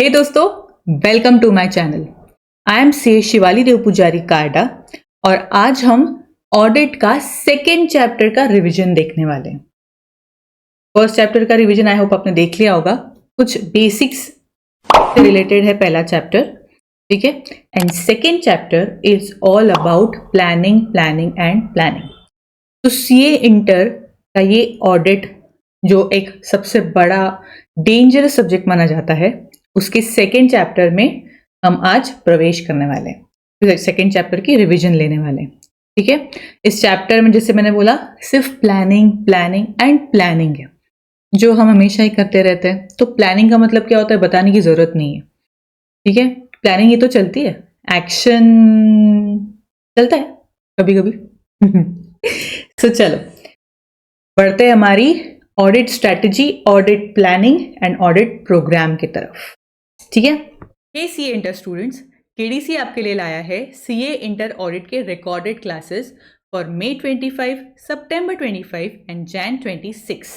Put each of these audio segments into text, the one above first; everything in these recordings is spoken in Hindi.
हे दोस्तों, welcome to my channel. I am से शिवाली देव पुजारी कार्डा और आज हम ऑडिट का सेकेंड चैप्टर का रिवीजन देखने वाले हैं। फर्स्ट चैप्टर का रिवीजन आई होप आपने देख लिया होगा। कुछ बेसिक्स से रिलेटेड है पहला चैप्टर, ठीक है। And second chapter is all about planning and planning. तो सीए इंटर का ये ऑडिट जो एक सबसे बड़ा डेंजरस सब्जेक्ट माना जाता है, उसके सेकेंड चैप्टर में हम आज प्रवेश करने वाले हैं। सेकेंड चैप्टर की रिवीजन लेने वाले हैं, ठीक है। इस चैप्टर में जैसे मैंने बोला सिर्फ प्लानिंग एंड प्लानिंग है जो हम हमेशा ही करते रहते हैं। तो प्लानिंग का मतलब क्या होता है बताने की जरूरत नहीं है, ठीक है। प्लानिंग ये तो चलती है, एक्शन चलता है कभी कभी। तो चलो बढ़ते हैं हमारी audit strategy, audit planning and audit program की तरफ, ठीक है। Hey CA inter students, KDC आपके लिए लाया है सीए इंटर ऑडिट के recorded classes for May 25, September 25 and Jan 26।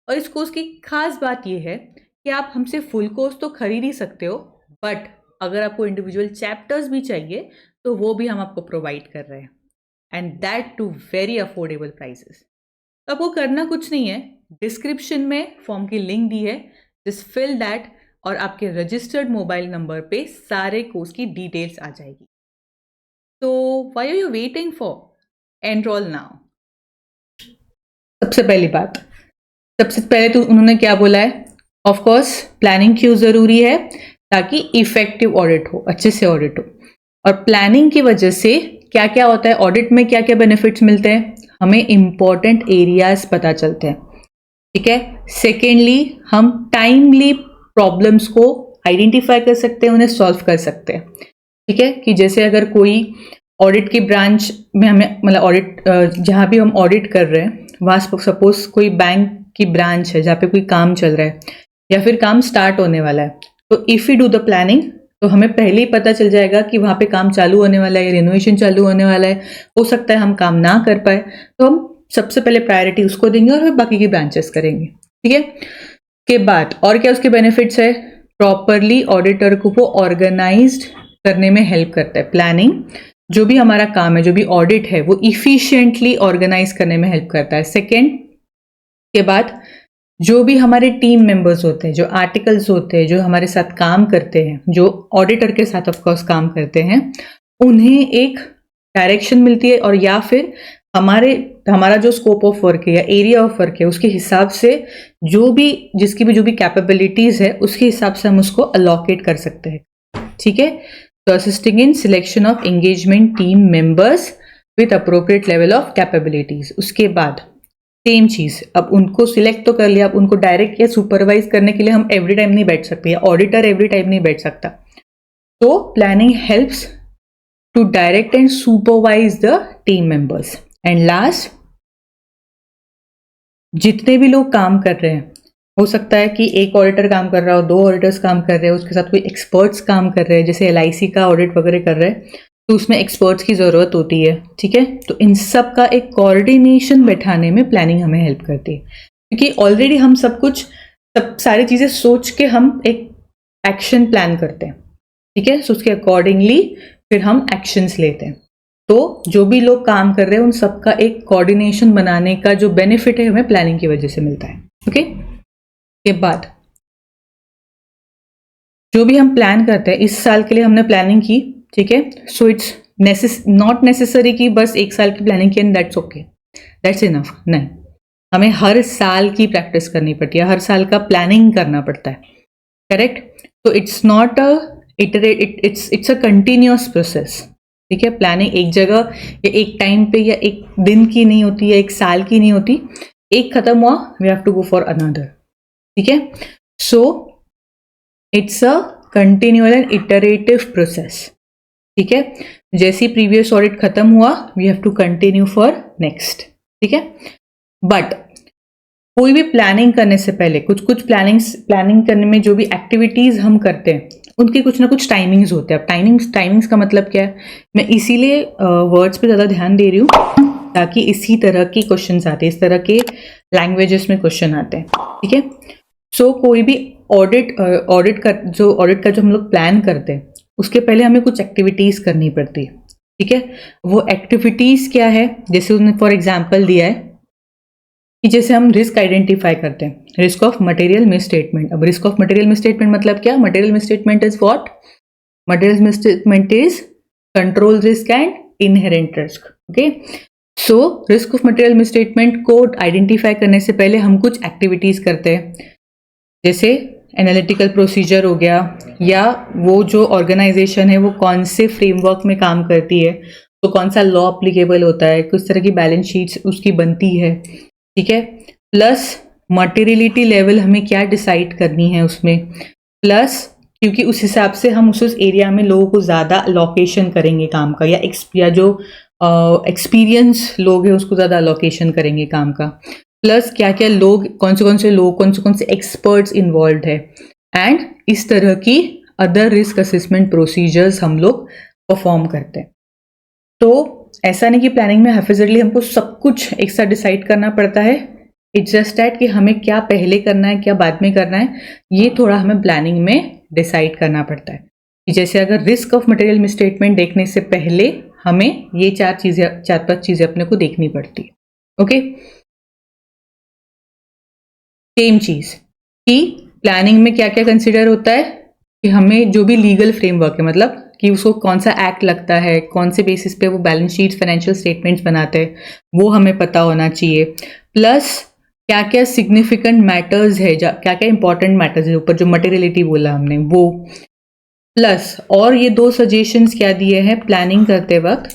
और इस कोर्स की खास बात यह है कि आप हमसे फुल कोर्स तो खरीद ही सकते हो, बट अगर आपको इंडिविजुअल चैप्टर्स भी चाहिए तो वो भी हम आपको प्रोवाइड कर रहे हैं, and that too very affordable prices. तो आपको करना कुछ नहीं है, डिस्क्रिप्शन में फॉर्म की लिंक दी है, जस्ट फिल दैट और आपके रजिस्टर्ड मोबाइल नंबर पे सारे कोर्स की डिटेल्स आ जाएगी। तो why are you waiting for, enroll now. सबसे पहली बात, सबसे पहले तो उन्होंने क्या बोला है, ऑफ कोर्स प्लानिंग क्यों जरूरी है, ताकि इफेक्टिव ऑडिट हो, अच्छे से ऑडिट हो। और प्लानिंग की वजह से क्या क्या होता है, ऑडिट में क्या क्या बेनिफिट्स मिलते हैं, हमें इंपॉर्टेंट एरियाज पता चलते हैं, ठीक है। सेकेंडली हम टाइमली प्रॉब्लम्स को आइडेंटिफाई कर सकते हैं, उन्हें सॉल्व कर सकते हैं, ठीक है। कि जैसे अगर कोई ऑडिट की ब्रांच में हमें मतलब ऑडिट जहाँ भी हम ऑडिट कर रहे हैं वहाँ सपोज कोई बैंक की ब्रांच है जहाँ पे कोई काम चल रहा है या फिर काम स्टार्ट होने वाला है, तो if you do the planning तो हमें पहले ही पता चल जाएगा कि वहाँ पे काम चालू होने वाला है, रिनोवेशन चालू होने वाला है, हो सकता है हम काम ना कर पाए, तो हम सबसे पहले प्रायोरिटी उसको देंगे और फिर बाकी की ब्रांचेस करेंगे, ठीक है। के बाद और क्या उसके बेनिफिट्स है, प्रॉपरली ऑडिटर को वो ऑर्गेनाइज्ड करने में हेल्प करता है। प्लानिंग जो भी हमारा काम है, जो भी ऑडिट है, वो इफिशिएंटली ऑर्गेनाइज करने में हेल्प करता है। सेकेंड के बाद जो भी हमारे टीम मेंबर्स होते हैं, जो आर्टिकल्स होते हैं, जो हमारे साथ काम करते हैं, जो ऑडिटर के साथ ऑफकोर्स काम करते हैं, उन्हें एक डायरेक्शन मिलती है और या फिर हमारा जो स्कोप ऑफ वर्क है या एरिया ऑफ वर्क है उसके हिसाब से जो भी कैपेबिलिटीज है उसके हिसाब से हम उसको अलोकेट कर सकते हैं, ठीक है। तो assisting in selection of engagement team members with appropriate level of capabilities. उसके बाद सेम चीज, अब उनको सिलेक्ट तो कर लिया, अब उनको डायरेक्ट या सुपरवाइज करने के लिए हम एवरी टाइम नहीं बैठ सकते, या ऑडिटर एवरी टाइम नहीं बैठ सकता। तो planning helps to direct and supervise the team members. And last, जितने भी लोग काम कर रहे हैं, हो सकता है कि एक ऑडिटर काम कर रहा हो, दो ऑडिटर्स काम कर रहे हैं, उसके साथ कोई एक्सपर्ट्स काम कर रहे हैं, जैसे एलआईसी का ऑडिट वगैरह कर रहे हैं तो उसमें एक्सपर्ट्स की ज़रूरत होती है, ठीक है। तो इन सब का एक कोऑर्डिनेशन बैठाने में प्लानिंग हमें हेल्प करती है, क्योंकि ऑलरेडी हम सब सारी चीज़ें सोच के हम एक एक्शन प्लान करते हैं, ठीक है। सो उसके अकॉर्डिंगली फिर हम एक्शंस लेते हैं। तो जो भी लोग काम कर रहे हैं उन सबका एक कोऑर्डिनेशन बनाने का जो बेनिफिट है हमें प्लानिंग की वजह से मिलता है, ओके। के बाद जो भी हम प्लान करते हैं, इस साल के लिए हमने प्लानिंग की, ठीक है। सो इट्स नॉट नेसेसरी कि बस एक साल की प्लानिंग की and that's okay, that's enough, नहीं, हमें हर साल की प्रैक्टिस करनी पड़ती है, हर साल का प्लानिंग करना पड़ता है, करेक्ट। तो it's not it's a continuous process, ठीक है। प्लानिंग एक जगह या एक टाइम पे या एक दिन की नहीं होती या एक साल की नहीं होती, एक खत्म हुआ we have to go for another, ठीक है। So it's a continual and iterative process, ठीक है। जैसे ही प्रीवियस ऑडिट खत्म हुआ we have to continue for next, ठीक है। बट कोई भी प्लानिंग करने से पहले कुछ प्लानिंग करने में जो भी एक्टिविटीज हम करते हैं उनके कुछ ना कुछ टाइमिंग्स होते हैं। अब टाइमिंग्स का मतलब क्या है, मैं इसीलिए वर्ड्स पे ज़्यादा ध्यान दे रही हूँ ताकि इसी तरह के क्वेश्चंस आते हैं, इस तरह के लैंग्वेजेस में क्वेश्चन आते हैं, ठीक है। सो कोई भी ऑडिट का जो हम लोग प्लान करते हैं उसके पहले हमें कुछ एक्टिविटीज़ करनी पड़ती है, ठीक है। वो एक्टिविटीज़ क्या है, जैसे उसने फॉर एग्जांपल दिया है कि जैसे हम रिस्क आइडेंटिफाई करते हैं, रिस्क ऑफ मटेरियल मिसस्टेटमेंट। अब रिस्क ऑफ मटेरियल मिसस्टेटमेंट मतलब क्या? Material misstatement is what? Material misstatement is control risk and inherent risk. Okay, so risk of material misstatement को आइडेंटिफाई करने से पहले हम कुछ एक्टिविटीज करते हैं, जैसे एनालिटिकल प्रोसीजर हो गया, या वो जो ऑर्गेनाइजेशन है वो कौन से फ्रेमवर्क में काम करती है, तो कौन सा लॉ अप्लीकेबल होता है, किस तरह की बैलेंस शीट्स उसकी बनती है, ठीक है। प्लस मटेरियलिटी लेवल हमें क्या डिसाइड करनी है उसमें, प्लस क्योंकि उस हिसाब से हम उस एरिया में लोगों को ज़्यादा अलोकेशन करेंगे काम का, या जो एक्सपीरियंस लोग हैं उसको ज़्यादा अलोकेशन करेंगे काम का। प्लस क्या क्या लोग, कौन से एक्सपर्ट्स इन्वॉल्व है, एंड इस तरह की अदर रिस्क असेसमेंट प्रोसीजर्स हम लोग परफॉर्म करते हैं। तो ऐसा नहीं कि प्लानिंग में हाफिजली हमको सब कुछ एक साथ डिसाइड करना पड़ता है। इट्स जस्ट दैट कि हमें क्या पहले करना है, क्या बाद में करना है, ये थोड़ा हमें प्लानिंग में डिसाइड करना पड़ता है। कि जैसे अगर रिस्क ऑफ मटेरियल मिसस्टेटमेंट देखने से पहले हमें ये चार पांच चीजें अपने को देखनी पड़ती है। ओके, सेम चीज कि प्लानिंग में क्या क्या कंसिडर होता है कि हमें जो भी लीगल फ्रेमवर्क है, मतलब कि उसको कौन सा एक्ट लगता है, कौन से बेसिस पे वो बैलेंस शीट्स, फाइनेंशियल स्टेटमेंट्स बनाते हैं, वो हमें पता होना चाहिए। प्लस क्या क्या सिग्निफिकेंट मैटर्स है, क्या क्या इंपॉर्टेंट मैटर्स है, ऊपर जो मटेरियलिटी बोला हमने वो। प्लस और ये 2 सजेशंस क्या दिए हैं प्लानिंग करते वक्त,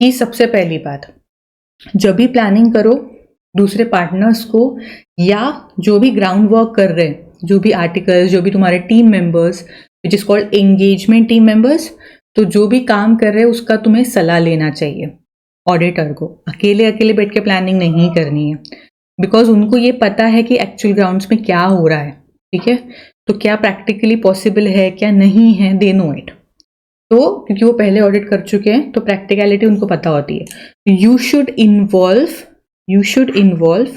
कि सबसे पहली बात, जब भी प्लानिंग करो दूसरे पार्टनर्स को या जो भी ग्राउंड वर्क कर रहे हैं, जो भी आर्टिकल्स, जो भी तुम्हारे team members which is called engagement team members, तो जो भी काम कर रहे हैं उसका तुम्हें सलाह लेना चाहिए ऑडिटर को। अकेले बैठ के प्लानिंग नहीं करनी है, बिकॉज उनको ये पता है कि एक्चुअल ग्राउंड्स में क्या हो रहा है, ठीक है। तो क्या प्रैक्टिकली पॉसिबल है, क्या नहीं है, दे नो इट। तो क्योंकि वो पहले ऑडिट कर चुके हैं तो प्रैक्टिकलिटी उनको पता होती है। You should involve you should involve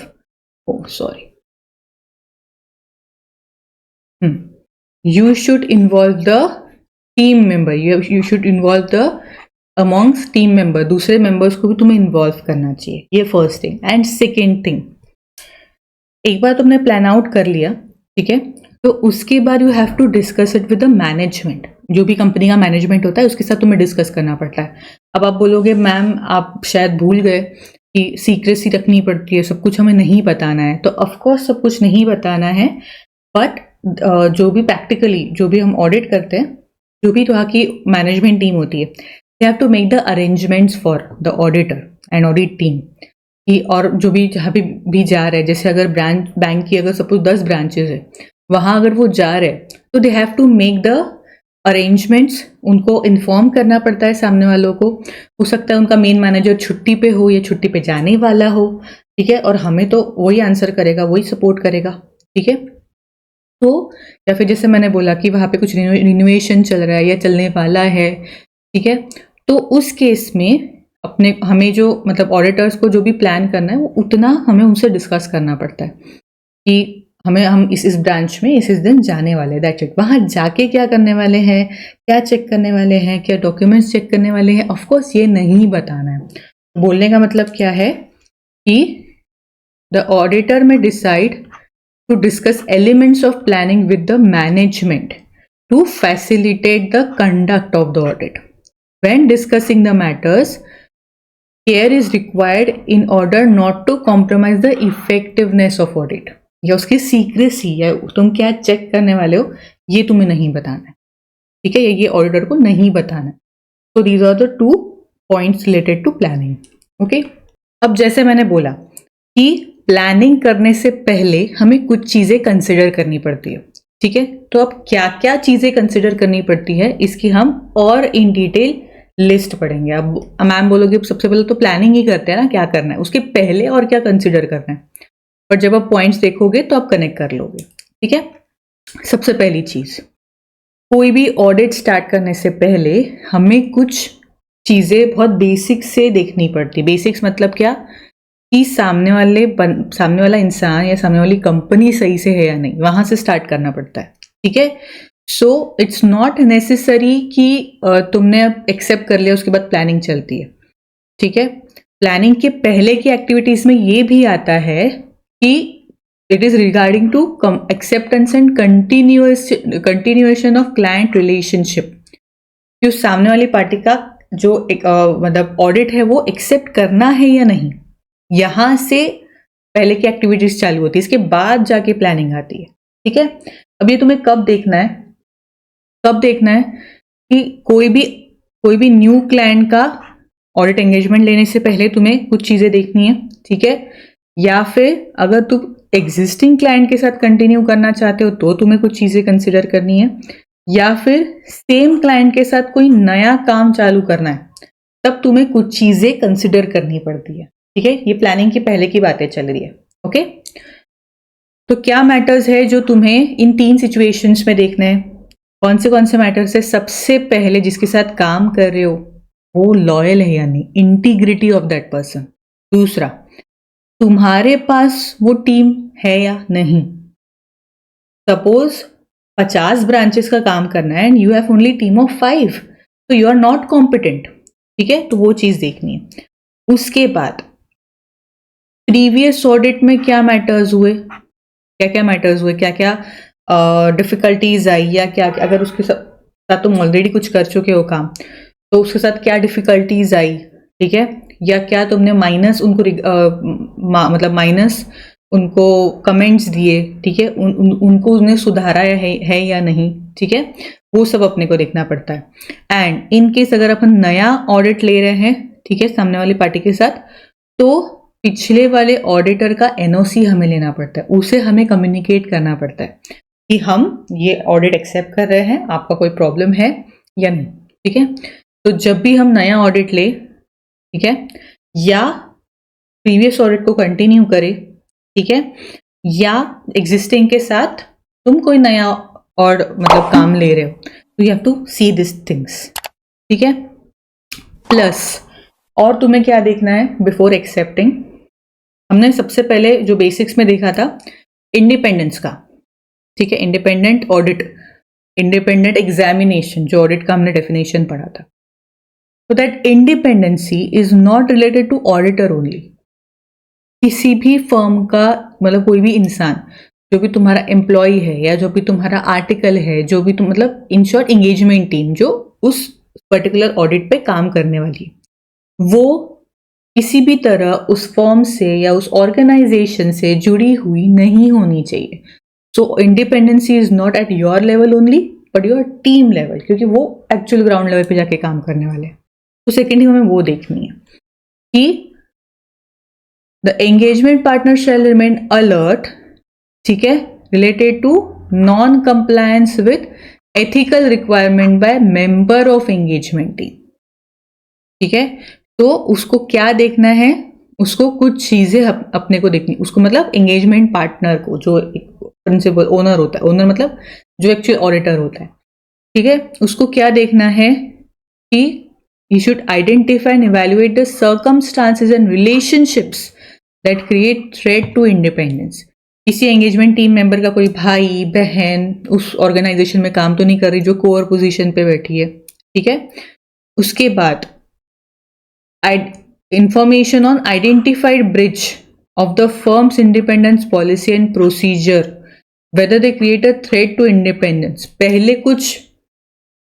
you should involve the team member, you should involve the amongst team member, दूसरे members को भी तुम्हें involve करना चाहिए, ये first thing। and second thing, एक बार तुमने plan out कर लिया, ठीक है, तो उसके बाद you have to discuss it with the management, जो भी कंपनी का मैनेजमेंट होता है उसके साथ तुम्हें डिस्कस करना पड़ता है। अब आप बोलोगे मैम आप शायद भूल गए कि सीक्रेसी रखनी पड़ती है, सब कुछ हमें नहीं बताना है। तो ऑफकोर्स सब कुछ नहीं बताना है, बट जो भी प्रैक्टिकली जो भी हम ऑडिट करते हैं, जो भी वहाँ की मैनेजमेंट टीम होती है, they have to make the arrangements for the auditor and audit team कि, और जो भी जहाँ भी जा रहे हैं, जैसे अगर बैंक की अगर सपोज 10 ब्रांचेज है, वहाँ अगर वो जा रहे हैं तो they have to make the arrangements, उनको इन्फॉर्म करना पड़ता है सामने वालों को। हो सकता है उनका मेन मैनेजर छुट्टी पे हो या छुट्टी पे जाने वाला हो, ठीक है, और हमें तो वही आंसर करेगा, वही सपोर्ट करेगा, ठीक है। तो या फिर जैसे मैंने बोला कि वहाँ पे कुछ रिनोवेशन चल रहा है या चलने वाला है, ठीक है, तो उस केस में हमें जो मतलब ऑडिटर्स को जो भी प्लान करना है वो उतना हमें उनसे डिस्कस करना पड़ता है कि हम इस ब्रांच में इस दिन जाने वाले हैं, दैट्स इट। वहाँ जाके क्या करने वाले हैं, क्या चेक करने वाले हैं, क्या डॉक्यूमेंट्स चेक करने वाले हैं, ऑफकोर्स ये नहीं बताना है। बोलने का मतलब क्या है कि the auditor may decide to discuss elements of planning with the management to facilitate the conduct of the audit. When discussing the matters, care is required in order not to compromise the effectiveness of audit, या उसकी सीक्रेसी, या तुम क्या चेक करने वाले हो ये तुम्हें नहीं बताना है, ठीक है, ये ऑडिटर को नहीं बताना है। तो these are the 2 points related to planning. Okay, अब जैसे मैंने बोला कि प्लानिंग करने से पहले हमें कुछ चीजें कंसिडर करनी पड़ती है, ठीक है। तो अब क्या क्या चीजें कंसिडर करनी पड़ती है इसकी हम और इन डिटेल लिस्ट पढ़ेंगे। अब मैम बोलोगे सबसे पहले तो प्लानिंग ही करते हैं ना, क्या करना है, उसके पहले और क्या कंसिडर करना है, पर जब आप पॉइंट्स देखोगे तो आप कनेक्ट कर लोगे, ठीक है। सबसे पहली चीज, कोई भी ऑडिट स्टार्ट करने से पहले हमें कुछ चीजें बहुत बेसिक से देखनी पड़ती। बेसिक्स मतलब क्या कि सामने वाला इंसान या सामने वाली कंपनी सही से है या नहीं, वहां से स्टार्ट करना पड़ता है। ठीक है, सो इट्स नॉट नेसेसरी कि तुमने अब एक्सेप्ट कर लिया उसके बाद प्लानिंग चलती है। ठीक है, प्लानिंग के पहले की एक्टिविटीज में ये भी आता है कि it is regarding to acceptance and continuation of client relationship. कि उस सामने वाली पार्टी का जो मतलब ऑडिट है वो एक्सेप्ट करना है या नहीं, यहां से पहले की एक्टिविटीज चालू होती है, इसके बाद जाके प्लानिंग आती है। ठीक है, अब ये तुम्हें कब देखना है कि कोई भी न्यू क्लाइंट का ऑडिट एंगेजमेंट लेने से पहले तुम्हें कुछ चीजें देखनी है। ठीक है, या फिर अगर तुम एग्जिस्टिंग क्लाइंट के साथ कंटिन्यू करना चाहते हो तो तुम्हें कुछ चीजें कंसिडर करनी है, या फिर सेम क्लाइंट के साथ कोई नया काम चालू करना है तब तुम्हें कुछ चीजें कंसिडर करनी पड़ती है। ठीक है, ये प्लानिंग की पहले की बातें चल रही है। ओके, तो क्या मैटर्स है जो तुम्हें इन 3 सिचुएशंस में देखना है? कौन से मैटर्स है? सबसे पहले जिसके साथ काम कर रहे हो वो लॉयल है या नहीं, इंटीग्रिटी ऑफ दैट पर्सन। दूसरा, तुम्हारे पास वो टीम है या नहीं। सपोज 50 ब्रांचेस का काम करना है and you have only team of 5, तो यू आर नॉट कॉम्पिटेंट। ठीक है, तो वो चीज देखनी है। उसके बाद प्रीवियस ऑडिट में क्या मैटर्स हुए, क्या क्या डिफिकल्टीज आई, या क्या अगर उसके साथ तुम ऑलरेडी कुछ कर चुके हो काम तो उसके साथ क्या डिफिकल्टीज आई। ठीक है, या क्या तुमने माइनस उनको मतलब माइनस उनको कमेंट्स दिए। ठीक है, उनको उन्हें सुधारा है या नहीं। ठीक है, वो सब अपने को देखना पड़ता है। एंड इन केस अगर अपन नया ऑडिट ले रहे हैं, ठीक है, सामने वाली पार्टी के साथ, तो पिछले वाले ऑडिटर का एनओसी हमें लेना पड़ता है, उसे हमें कम्युनिकेट करना पड़ता है कि हम ये ऑडिट एक्सेप्ट कर रहे हैं, आपका कोई प्रॉब्लम है या नहीं। ठीक है, तो जब भी हम नया ऑडिट ले, ठीक है, या प्रीवियस ऑडिट को कंटिन्यू करें, ठीक है, या एग्जिस्टिंग के साथ तुम कोई नया और मतलब काम ले रहे हो, तो you have to see this things. ठीक है, प्लस और तुम्हें क्या देखना है बिफोर एक्सेप्टिंग? हमने सबसे पहले जो बेसिक्स में देखा था इंडिपेंडेंस का। ठीक है, इंडिपेंडेंट ऑडिट, इंडिपेंडेंट एग्जामिनेशन, जो ऑडिट का हमने डेफिनेशन पढ़ा था। तो that independency is not related to auditor only. किसी भी फर्म का मतलब कोई भी इंसान जो भी तुम्हारा एम्प्लॉय है या जो भी तुम्हारा आर्टिकल है, जो भी तुम मतलब इन शॉर्ट एंगेजमेंट टीम जो उस पर्टिकुलर ऑडिट पे काम करने वाली है, वो किसी भी तरह उस फर्म से या उस ऑर्गेनाइजेशन से जुड़ी हुई नहीं होनी चाहिए। So independency is not at your level only but your team level, क्योंकि वो एक्चुअल ग्राउंड लेवल पे जाके काम करने वाले हैं। तो सेकेंडली हमें वो देखनी है कि the engagement partner shall remain alert, ठीक है, related to non compliance with ethical requirement by member of engagement team. ठीक है, तो उसको क्या देखना है, उसको कुछ चीजें अपने को देखनी, उसको मतलब एंगेजमेंट पार्टनर को, जो प्रिंसिपल ओनर होता है, ओनर मतलब जो एक्चुअल ऑडिटर होता है, ठीक है, उसको क्या देखना है कि he should identify and evaluate the circumstances and relationships that create threat to independence। किसी एंगेजमेंट टीम मेंबर का कोई भाई बहन उस ऑर्गेनाइजेशन में काम तो नहीं कर रही जो कोर पोजीशन पे बैठी है। ठीक है, उसके बाद information on identified breach of the firm's independence policy and procedure, whether they create a threat to independence। पहले कुछ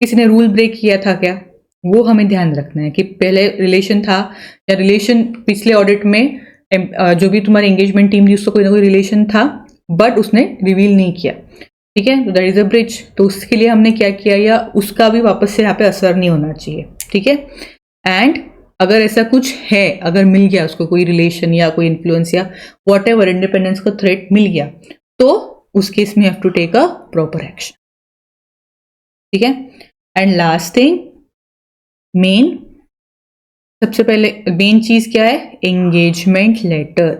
किसी ने रूल ब्रेक किया था क्या, वो हमें ध्यान रखना है कि पहले रिलेशन था या रिलेशन पिछले ऑडिट में जो भी तुम्हारी एंगेजमेंट टीम थी उसका कोई ना कोई रिलेशन था बट उसने रिवील नहीं किया। ठीक है, तो दैट इज अ ब्रिज। तो उसके लिए हमने क्या किया, या उसका भी वापस से यहाँ पे असर नहीं होना चाहिए। ठीक है, एंड अगर ऐसा कुछ है, अगर मिल गया उसको कोई रिलेशन या कोई इन्फ्लुएंस या वॉट एवर इंडिपेंडेंस का थ्रेट मिल गया, तो उस केस में have to take a proper action. ठीक है, एंड लास्ट थिंग, मेन सबसे पहले मेन चीज क्या है, engagement letter.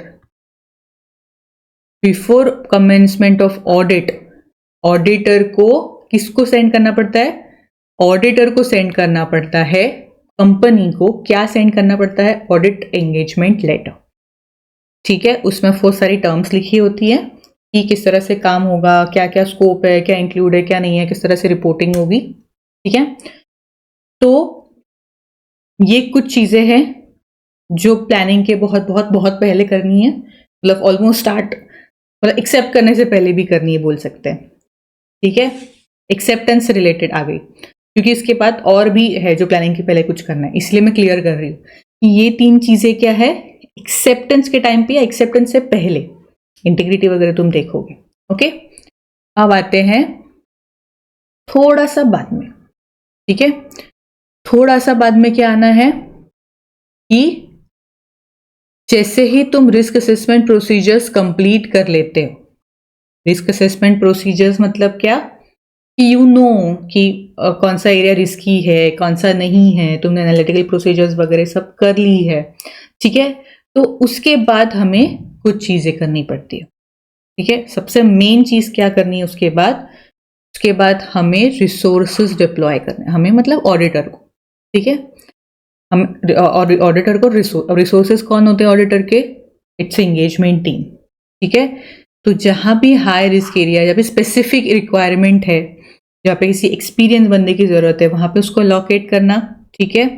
Before commencement of audit, auditor को किसको सेंड करना पड़ता है, ऑडिटर को सेंड करना पड़ता है, कंपनी को क्या सेंड करना पड़ता है, ऑडिट एंगेजमेंट लेटर। ठीक है, उसमें बहुत सारी टर्म्स लिखी होती है कि किस तरह से काम होगा, क्या क्या स्कोप है, क्या इंक्लूड है, क्या नहीं है, किस तरह से रिपोर्टिंग होगी। ठीक है, तो ये कुछ चीजें हैं जो प्लानिंग के बहुत बहुत बहुत पहले करनी है, मतलब ऑलमोस्ट स्टार्ट, मतलब एक्सेप्ट करने से पहले भी करनी है बोल सकते हैं। ठीक है, एक्सेप्टेंस से रिलेटेड आ गई, क्योंकि इसके बाद और भी है जो प्लानिंग के पहले कुछ करना है, इसलिए मैं क्लियर कर रही हूँ कि ये 3 चीजें क्या है एक्सेप्टेंस के टाइम पे या एक्सेप्टेंस से पहले। इंटीग्रिटी वगैरह तुम देखोगे। ओके, अब आते हैं थोड़ा सा बाद में। ठीक है, थोड़ा सा बाद में क्या आना है कि जैसे ही तुम रिस्क असेसमेंट प्रोसीजर्स कंप्लीट कर लेते हो, रिस्क असेसमेंट प्रोसीजर्स मतलब क्या कि यू नो कि कौन सा एरिया रिस्की है, कौन सा नहीं है, तुमने एनालिटिकल प्रोसीजर्स वगैरह सब कर ली है। ठीक है, तो उसके बाद हमें कुछ चीजें करनी पड़ती है। ठीक है, सबसे मेन चीज क्या करनी है उसके बाद हमें रिसोर्सेज डिप्लॉय करने, हमें मतलब ऑडिटर को। ठीक है, हम ऑडिटर को रिसोर्सेज कौन होते हैं ऑडिटर के, इट्स एंगेजमेंट टीम। ठीक है, तो जहां भी हाई रिस्क एरिया, जहाँ पे स्पेसिफिक रिक्वायरमेंट है, जहाँ पे किसी एक्सपीरियंस बंदे की जरूरत है, वहां पे उसको अलॉकेट करना। ठीक है,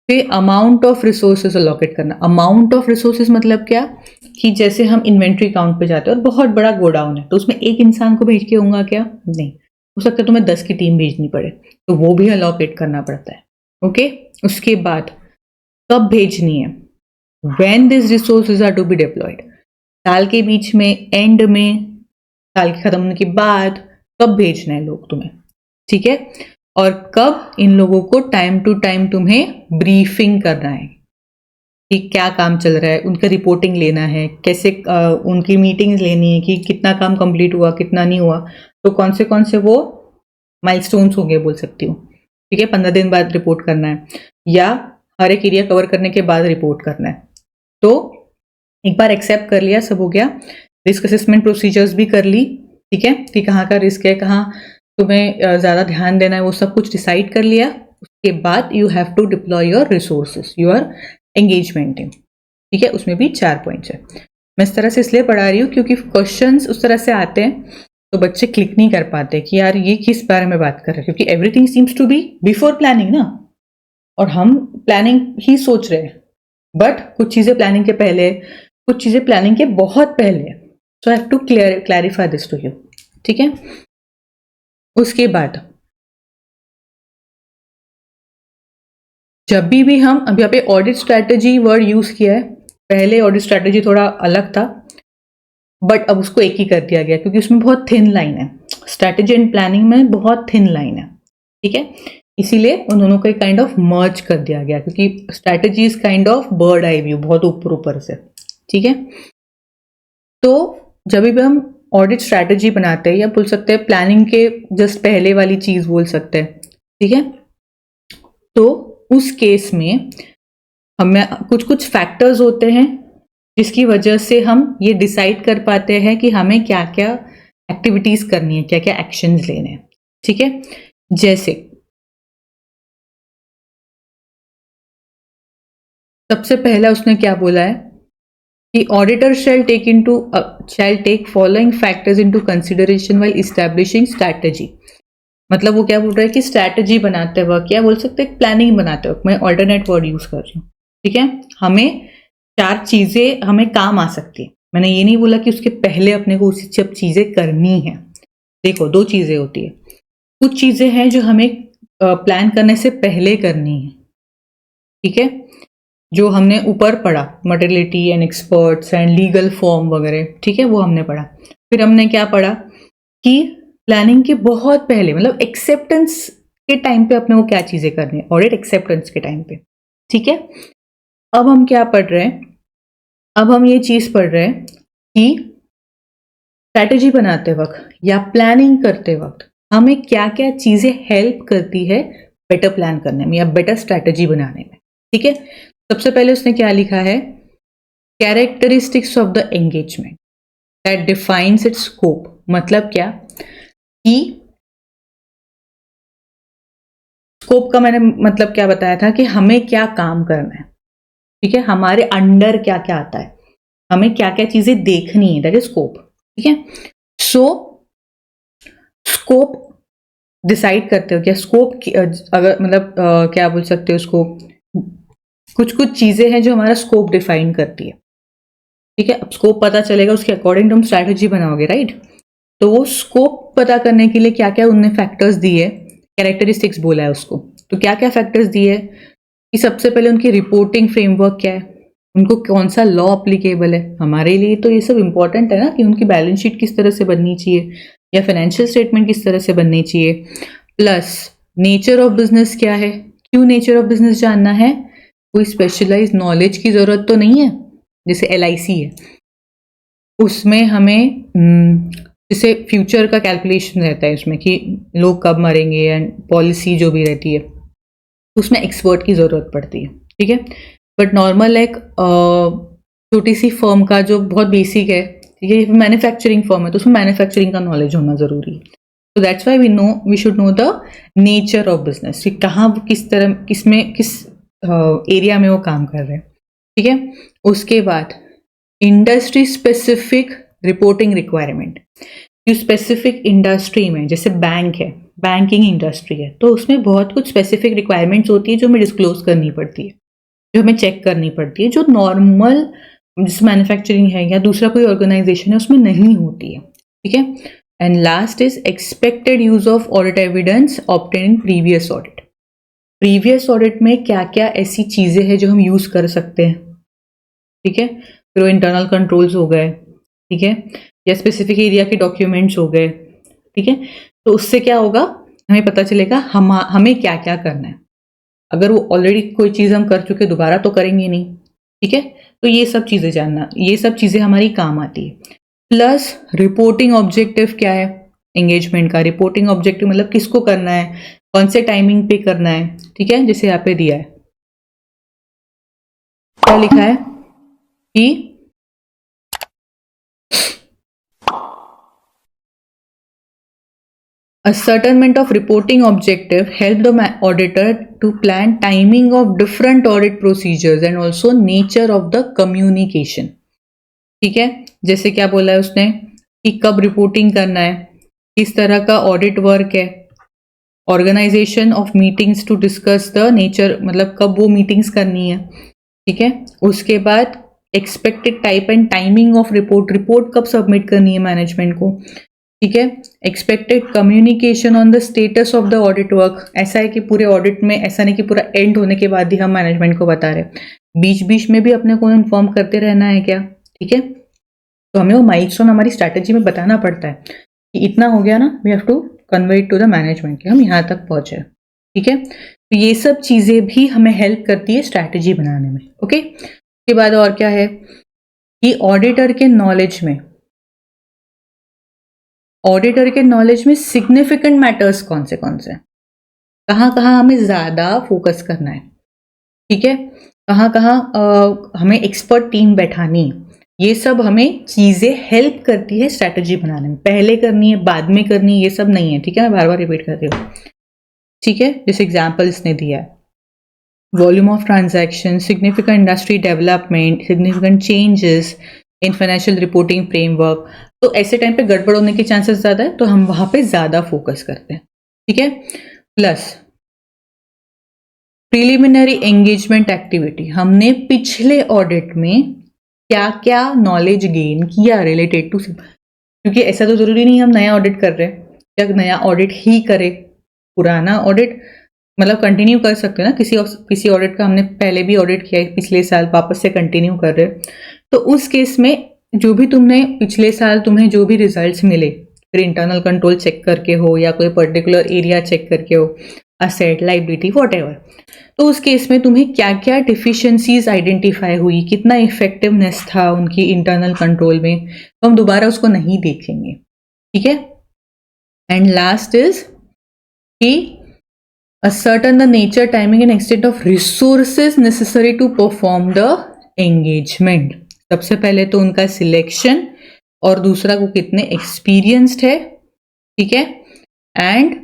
फिर अमाउंट ऑफ रिसोर्सेज अलॉकेट करना। अमाउंट ऑफ रिसोर्सेज मतलब क्या कि जैसे हम इन्वेंट्री काउंट पे जाते हैं और बहुत बड़ा गोडाउन है, तो उसमें एक इंसान को भेज के होगा क्या, नहीं, हो सकता है तुम्हें 10 की टीम भेजनी पड़े, तो वो भी अलॉकेट करना पड़ता है। ओके, उसके बाद कब भेजनी है, when this resources are to be deployed, साल के बीच में, एंड में, साल के खत्म होने के बाद, कब भेजना है लोग तुम्हें। ठीक है, और कब इन लोगों को टाइम टू टाइम तुम्हें ब्रीफिंग करना है कि क्या काम चल रहा है, उनका रिपोर्टिंग लेना है, कैसे उनकी मीटिंग्स लेनी है कि कितना काम कंप्लीट हुआ, कितना नहीं हुआ, तो कौन से वो माइलस्टोन्स होंगे बोल सकती हूँ। ठीक है, 15 दिन बाद रिपोर्ट करना है या हर एक एरिया कवर करने के बाद रिपोर्ट करना है। तो एक बार एक्सेप्ट कर लिया, सब हो गया, रिस्क असेसमेंट प्रोसीजर्स भी कर ली। ठीक है, कि कहाँ का रिस्क है, कहाँ तुम्हें ज़्यादा ध्यान देना है, वो सब कुछ डिसाइड कर लिया। उसके बाद you have to deploy your resources, your engagement team. ठीक है, उसमें भी 4 पॉइंट्स है। मैं इस तरह से इसलिए पढ़ा रही हूँ क्योंकि क्वेश्चंस उस तरह से आते हैं तो बच्चे क्लिक नहीं कर पाते कि यार ये किस बारे में बात कर रहे हैं, क्योंकि everything seems to be before planning ना, और हम प्लानिंग ही सोच रहे हैं, बट कुछ चीजें प्लानिंग के पहले, कुछ चीजें प्लानिंग के बहुत पहले। So I have to clarify this to you. ठीक है, उसके बाद जब भी हम, अभी यहाँ पे ऑडिट स्ट्रैटेजी वर्ड यूज किया है, पहले ऑडिट स्ट्रैटेजी थोड़ा अलग था, बट अब उसको एक ही कर दिया गया क्योंकि उसमें बहुत थिन लाइन है, स्ट्रैटेजी एंड प्लानिंग में बहुत थिन लाइन है। ठीक है, इसीलिए उन दोनों को एक काइंड ऑफ मर्ज कर दिया गया, क्योंकि strategy is kind of bird eye view, बहुत ऊपर ऊपर से। ठीक है, तो जब भी हम ऑडिट स्ट्रैटेजी बनाते हैं, या बोल सकते हैं प्लानिंग के जस्ट पहले वाली चीज बोल सकते हैं। ठीक है, तो उस केस में हमें कुछ कुछ फैक्टर्स होते हैं जिसकी वजह से हम ये डिसाइड कर पाते हैं कि हमें क्या क्या एक्टिविटीज करनी है, क्या क्या एक्शंस लेने हैं। ठीक है, जैसे सबसे पहला उसने क्या बोला है कि auditor shall take following factors into consideration while establishing strategy. मतलब वो क्या बोल रहा है कि स्ट्रैटेजी बनाते वक्त, क्या बोल सकते हैं प्लानिंग बनाते वक्त, मैं ऑल्टरनेट वर्ड यूज कर रही हूँ। ठीक है, हमें 4 चीजें हमें काम आ सकती है। मैंने ये नहीं बोला कि उसके पहले अपने को उसी सब चीजें करनी है। देखो 2 चीजें होती है, कुछ चीजें हैं जो हमें प्लान करने से पहले करनी है। ठीक है, जो हमने ऊपर पढ़ा, materiality and experts and legal form वगैरह। ठीक है, वो हमने पढ़ा। फिर हमने क्या पढ़ा कि प्लानिंग के बहुत पहले, मतलब एक्सेप्टेंस के टाइम पे अपने को क्या चीजें करनी है, ऑडिट एक्सेप्टेंस के टाइम पे। ठीक है, अब हम क्या पढ़ रहे हैं, अब हम ये चीज पढ़ रहे हैं कि स्ट्रैटेजी बनाते वक्त या प्लानिंग करते वक्त हमें क्या क्या चीजें हेल्प करती है बेटर प्लान करने में या बेटर स्ट्रैटेजी बनाने में। ठीक है, सबसे पहले उसने क्या लिखा है, characteristics of the engagement that defines it's scope. मतलब क्या कि स्कोप का मैंने मतलब क्या बताया था कि हमें क्या काम करना है। ठीक है, हमारे अंडर क्या क्या आता है, हमें क्या क्या चीजें देखनी है, दैट इज स्कोप। ठीक है, सो स्कोप डिसाइड करते हो क्या, स्कोप अगर मतलब क्या बोल सकते हो उसको, कुछ कुछ चीजें हैं जो हमारा स्कोप डिफाइन करती है। ठीक है, अब स्कोप पता चलेगा, उसके अकॉर्डिंग तुम स्ट्रैटेजी बनाओगे, राइट। तो वो स्कोप पता करने के लिए क्या क्या उनने फैक्टर्स दिए, कैरेक्टरिस्टिक्स बोला है उसको। तो क्या क्या फैक्टर्स दिए कि सबसे पहले उनकी रिपोर्टिंग फ्रेमवर्क क्या है, उनको कौन सा लॉ अप्लीकेबल है। हमारे लिए तो ये सब इंपॉर्टेंट है ना, कि उनकी बैलेंस शीट किस तरह से बननी चाहिए या फाइनेंशियल स्टेटमेंट किस तरह से बननी चाहिए। प्लस नेचर ऑफ बिजनेस क्या है, क्यों नेचर ऑफ बिजनेस जानना है, कोई स्पेशलाइज नॉलेज की जरूरत तो नहीं है। जैसे LIC है, उसमें हमें जैसे फ्यूचर का कैलकुलेशन रहता है उसमें कि लोग कब मरेंगे, एंड पॉलिसी जो भी रहती है उसमें एक्सपर्ट की ज़रूरत पड़ती है। ठीक है, बट नॉर्मल एक छोटी सी फर्म का जो बहुत बेसिक है, ठीक है, मैन्युफैक्चरिंग फर्म है तो उसमें मैन्युफैक्चरिंग का नॉलेज होना ज़रूरी है। तो that's why we should know the nature of business, कि कहाँ किस तरह किस एरिया में वो काम कर रहे हैं। ठीक है, उसके बाद इंडस्ट्री स्पेसिफिक रिपोर्टिंग रिक्वायरमेंट, जो स्पेसिफिक इंडस्ट्री में, जैसे बैंक है, बैंकिंग इंडस्ट्री है, तो उसमें बहुत कुछ स्पेसिफिक रिक्वायरमेंट्स होती है जो हमें डिस्क्लोज करनी पड़ती है, जो हमें चेक करनी पड़ती है, जो नॉर्मल जैसे मैन्युफैक्चरिंग है या दूसरा कोई ऑर्गेनाइजेशन है उसमें नहीं होती है। ठीक है, and last is expected use of audit evidence obtain in previous audit. Previous audit में क्या क्या ऐसी चीजें हैं जो हम यूज कर सकते हैं। ठीक है, फिर वो इंटरनल कंट्रोल्स हो गए, ठीक है, या स्पेसिफिक एरिया के डॉक्यूमेंट्स हो गए। ठीक है, तो उससे क्या होगा, हमें पता चलेगा हमें क्या क्या करना है। अगर वो ऑलरेडी कोई चीज़ हम कर चुके दोबारा तो करेंगे नहीं। ठीक है, तो ये सब चीज़ें जानना, ये सब चीज़ें हमारी काम आती है। प्लस रिपोर्टिंग ऑब्जेक्टिव क्या है, एंगेजमेंट का रिपोर्टिंग ऑब्जेक्टिव मतलब किसको करना है, कौन से टाइमिंग पे करना है। ठीक है, जैसे यहाँ पे दिया है, क्या लिखा है कि ascertainment of reporting objective help the auditor to plan timing of different audit procedures and also nature of the communication। ठीक है, जैसे क्या बोला है उसने कि कब रिपोर्टिंग करना है, किस तरह का ऑडिट वर्क है, organisation of meetings to discuss the nature, मतलब कब वो मीटिंग्स करनी है। ठीक है, उसके बाद expected type and timing of report कब सबमिट करनी है मैनेजमेंट को। ठीक है, expected communication on the status of the audit work, ऐसा है कि पूरे ऑडिट में, ऐसा नहीं कि पूरा एंड होने के बाद ही हम मैनेजमेंट को बता रहे, बीच बीच में भी अपने को इन्फॉर्म करते रहना है क्या। ठीक है, तो हमें वो माइलस्टोन हमारी स्ट्रैटेजी में बताना पड़ता है कि इतना हो गया ना, we have to convey it to the management कि हम यहाँ तक पहुंचे। ठीक है, तो ये सब चीजें भी हमें हेल्प करती है स्ट्रैटेजी बनाने में। ओके, उसके बाद और क्या है कि ऑडिटर के नॉलेज में, ऑडिटर के नॉलेज में सिग्निफिकेंट मैटर्स कौन से कहाँ कहाँ हमें ज़्यादा फोकस करना है। ठीक है, कहाँ कहाँ हमें एक्सपर्ट टीम बैठानी है, ये सब हमें चीज़ें हेल्प करती है स्ट्रैटेजी बनाने में। पहले करनी है बाद में करनी है ये सब नहीं है। ठीक है, मैं बार बार रिपीट कर रही हूँ। ठीक है, जैसे एग्जाम्पल इसने दिया है, volume of transaction, significant industry development, significant changes in financial reporting framework. तो ऐसे टाइम पे गड़बड़ होने के चांसेस ज़्यादा है, तो हम वहाँ पे ज़्यादा फोकस करते हैं। ठीक है, प्लस प्रिलिमिनरी एंगेजमेंट एक्टिविटी, हमने पिछले ऑडिट में क्या क्या नॉलेज गेन किया रिलेटेड टू, क्योंकि ऐसा तो ज़रूरी नहीं हम नया ऑडिट कर रहे हैं, क्या नया ऑडिट ही करें, पुराना ऑडिट मतलब कंटिन्यू कर सकते हैं ना। किसी ऑडिट का हमने पहले भी ऑडिट किया है पिछले साल, वापस से कंटिन्यू कर रहे हैं, तो उस केस में जो भी तुमने पिछले साल तुम्हें जो भी रिजल्ट्स मिले, फिर इंटरनल कंट्रोल चेक करके हो या कोई पर्टिकुलर एरिया चेक करके हो, असेट, लायबिलिटी, व्हाटएवर, तो उस केस में तुम्हें क्या क्या डिफिशियंसीज आइडेंटिफाई हुई, कितना इफेक्टिवनेस था उनकी इंटरनल कंट्रोल में, तो हम दोबारा उसको नहीं देखेंगे। ठीक है, एंड लास्ट इज कि ascertain the nature, timing and extent of resources necessary to perform the engagement। सबसे पहले तो उनका सिलेक्शन, और दूसरा वो कितने एक्सपीरियंस्ड है। ठीक है, and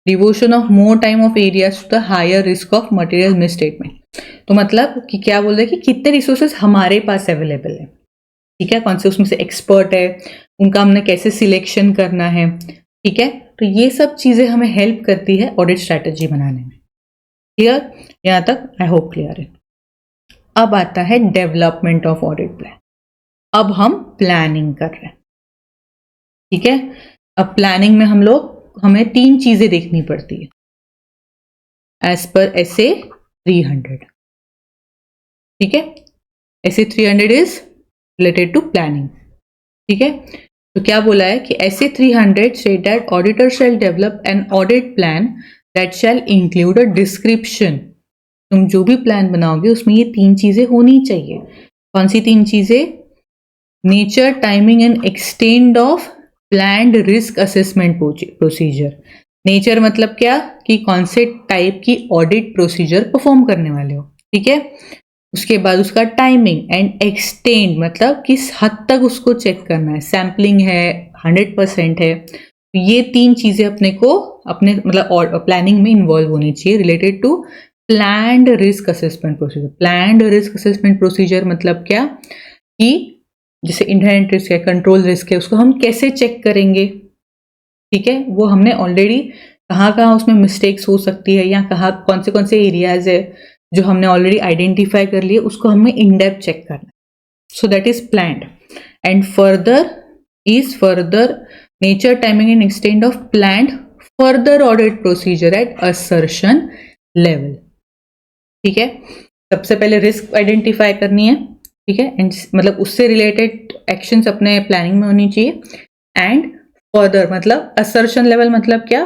devotion of more time of areas to the higher risk of material misstatement. तो मतलब कि क्या बोल रहे हैं कि कितने रिसोर्सेज हमारे पास अवेलेबल है। ठीक है, कौन से उसमें से एक्सपर्ट है, उनका हमने कैसे सिलेक्शन करना है, ठीक है। तो ये सब चीजें हमें हेल्प करती है ऑडिट स्ट्रैटेजी बनाने में। क्लियर, यहाँ तक आई होप क्लियर है। अब आता है डेवलपमेंट ऑफ ऑडिट प्लान। अब हम प्लानिंग कर रहे हैं, ठीक है। अब प्लानिंग में हमें 3 चीजें देखनी पड़ती है एज पर SA 300, ठीक है। SA 300 is related to planning, ठीक है। तो क्या बोला है कि SA 300 state that auditor shall develop an audit plan that shall include a description। तुम जो भी प्लान बनाओगे उसमें ये 3 चीजें होनी चाहिए। कौन सी 3 चीजें? Nature, timing and extend of planned risk assessment procedure. Nature मतलब क्या कि कौन से टाइप की ऑडिट प्रोसीजर परफॉर्म करने वाले हो, ठीक है। उसके बाद उसका टाइमिंग एंड एक्सटेंड मतलब किस हद तक उसको चेक करना है, सैम्पलिंग है, 100% है। तो ये 3 चीजें अपने मतलब प्लानिंग में इन्वॉल्व होनी चाहिए related to planned risk assessment procedure. Planned risk assessment procedure मतलब क्या कि जैसे इनहेरेंट रिस्क है, कंट्रोल रिस्क है, उसको हम कैसे चेक करेंगे, ठीक है। वो हमने ऑलरेडी कहाँ उसमें मिस्टेक्स हो सकती है या कौन से एरियाज है जो हमने ऑलरेडी आइडेंटिफाई कर लिए, उसको हमें इन डेप्थ चेक करना है। So that is planned. And further nature, timing and extend of planned further audit procedure at assertion level, ठीक है। सबसे पहले रिस्क आइडेंटिफाई करनी है, ठीक है, एंड मतलब उससे रिलेटेड एक्शंस अपने प्लानिंग में होनी चाहिए। एंड फर्दर मतलब असर्शन लेवल मतलब क्या,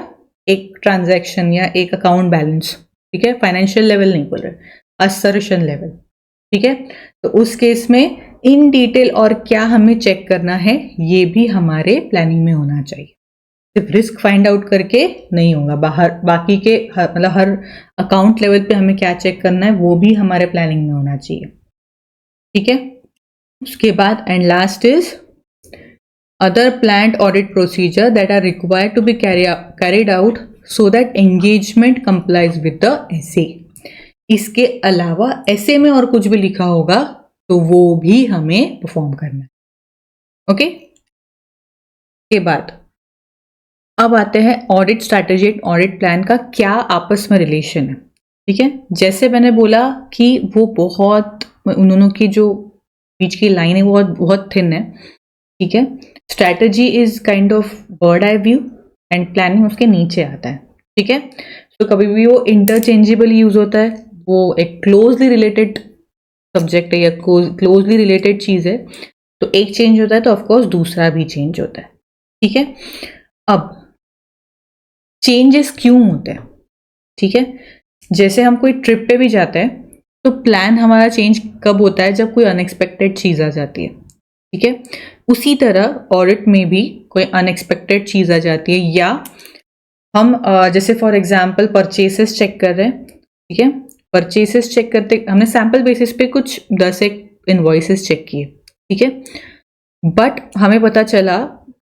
एक ट्रांजैक्शन या एक अकाउंट बैलेंस, ठीक है, फाइनेंशियल लेवल नहीं बोल रहे, असर्शन लेवल, ठीक है। तो उस केस में इन डिटेल और क्या हमें चेक करना है ये भी हमारे प्लानिंग में होना चाहिए। सिर्फ रिस्क फाइंड आउट करके नहीं होगा, बाकी के मतलब हर अकाउंट लेवल पे हमें क्या चेक करना है वो भी हमारे प्लानिंग में होना चाहिए, ठीक है। उसके बाद and last is other planned audit procedure that are required to be carried out so that engagement complies with the SA। इसके अलावा SA में और कुछ भी लिखा होगा तो वो भी हमें परफॉर्म करना है, ओके। के बाद अब आते हैं audit strategy and audit plan का क्या आपस में रिलेशन है, ठीक है। जैसे मैंने बोला कि वो बहुत उन दोनों की जो बीच की लाइन है वो बहुत थिन है, ठीक है। Strategy is kind of bird eye view and planning उसके नीचे आता है, ठीक है। तो कभी भी वो इंटरचेंजेबल यूज होता है, वो एक क्लोजली रिलेटेड सब्जेक्ट है या क्लोजली रिलेटेड चीज है, तो एक चेंज होता है तो ऑफकोर्स दूसरा भी चेंज होता है, ठीक है। अब चेंजेस क्यों होते हैं, ठीक है। जैसे हम कोई ट्रिप पे भी जाते हैं तो प्लान हमारा चेंज कब होता है, जब कोई अनएक्सपेक्टेड चीज आ जाती है, ठीक है। उसी तरह ऑडिट में भी कोई अनएक्सपेक्टेड चीज आ जाती है, या हम जैसे फॉर एग्जांपल परचेसेस चेक कर रहे हैं, ठीक है। परचेसेस चेक करते हमने सैंपल बेसिस पे कुछ 10 इनवॉइसेस चेक किए, ठीक है। बट हमें पता चला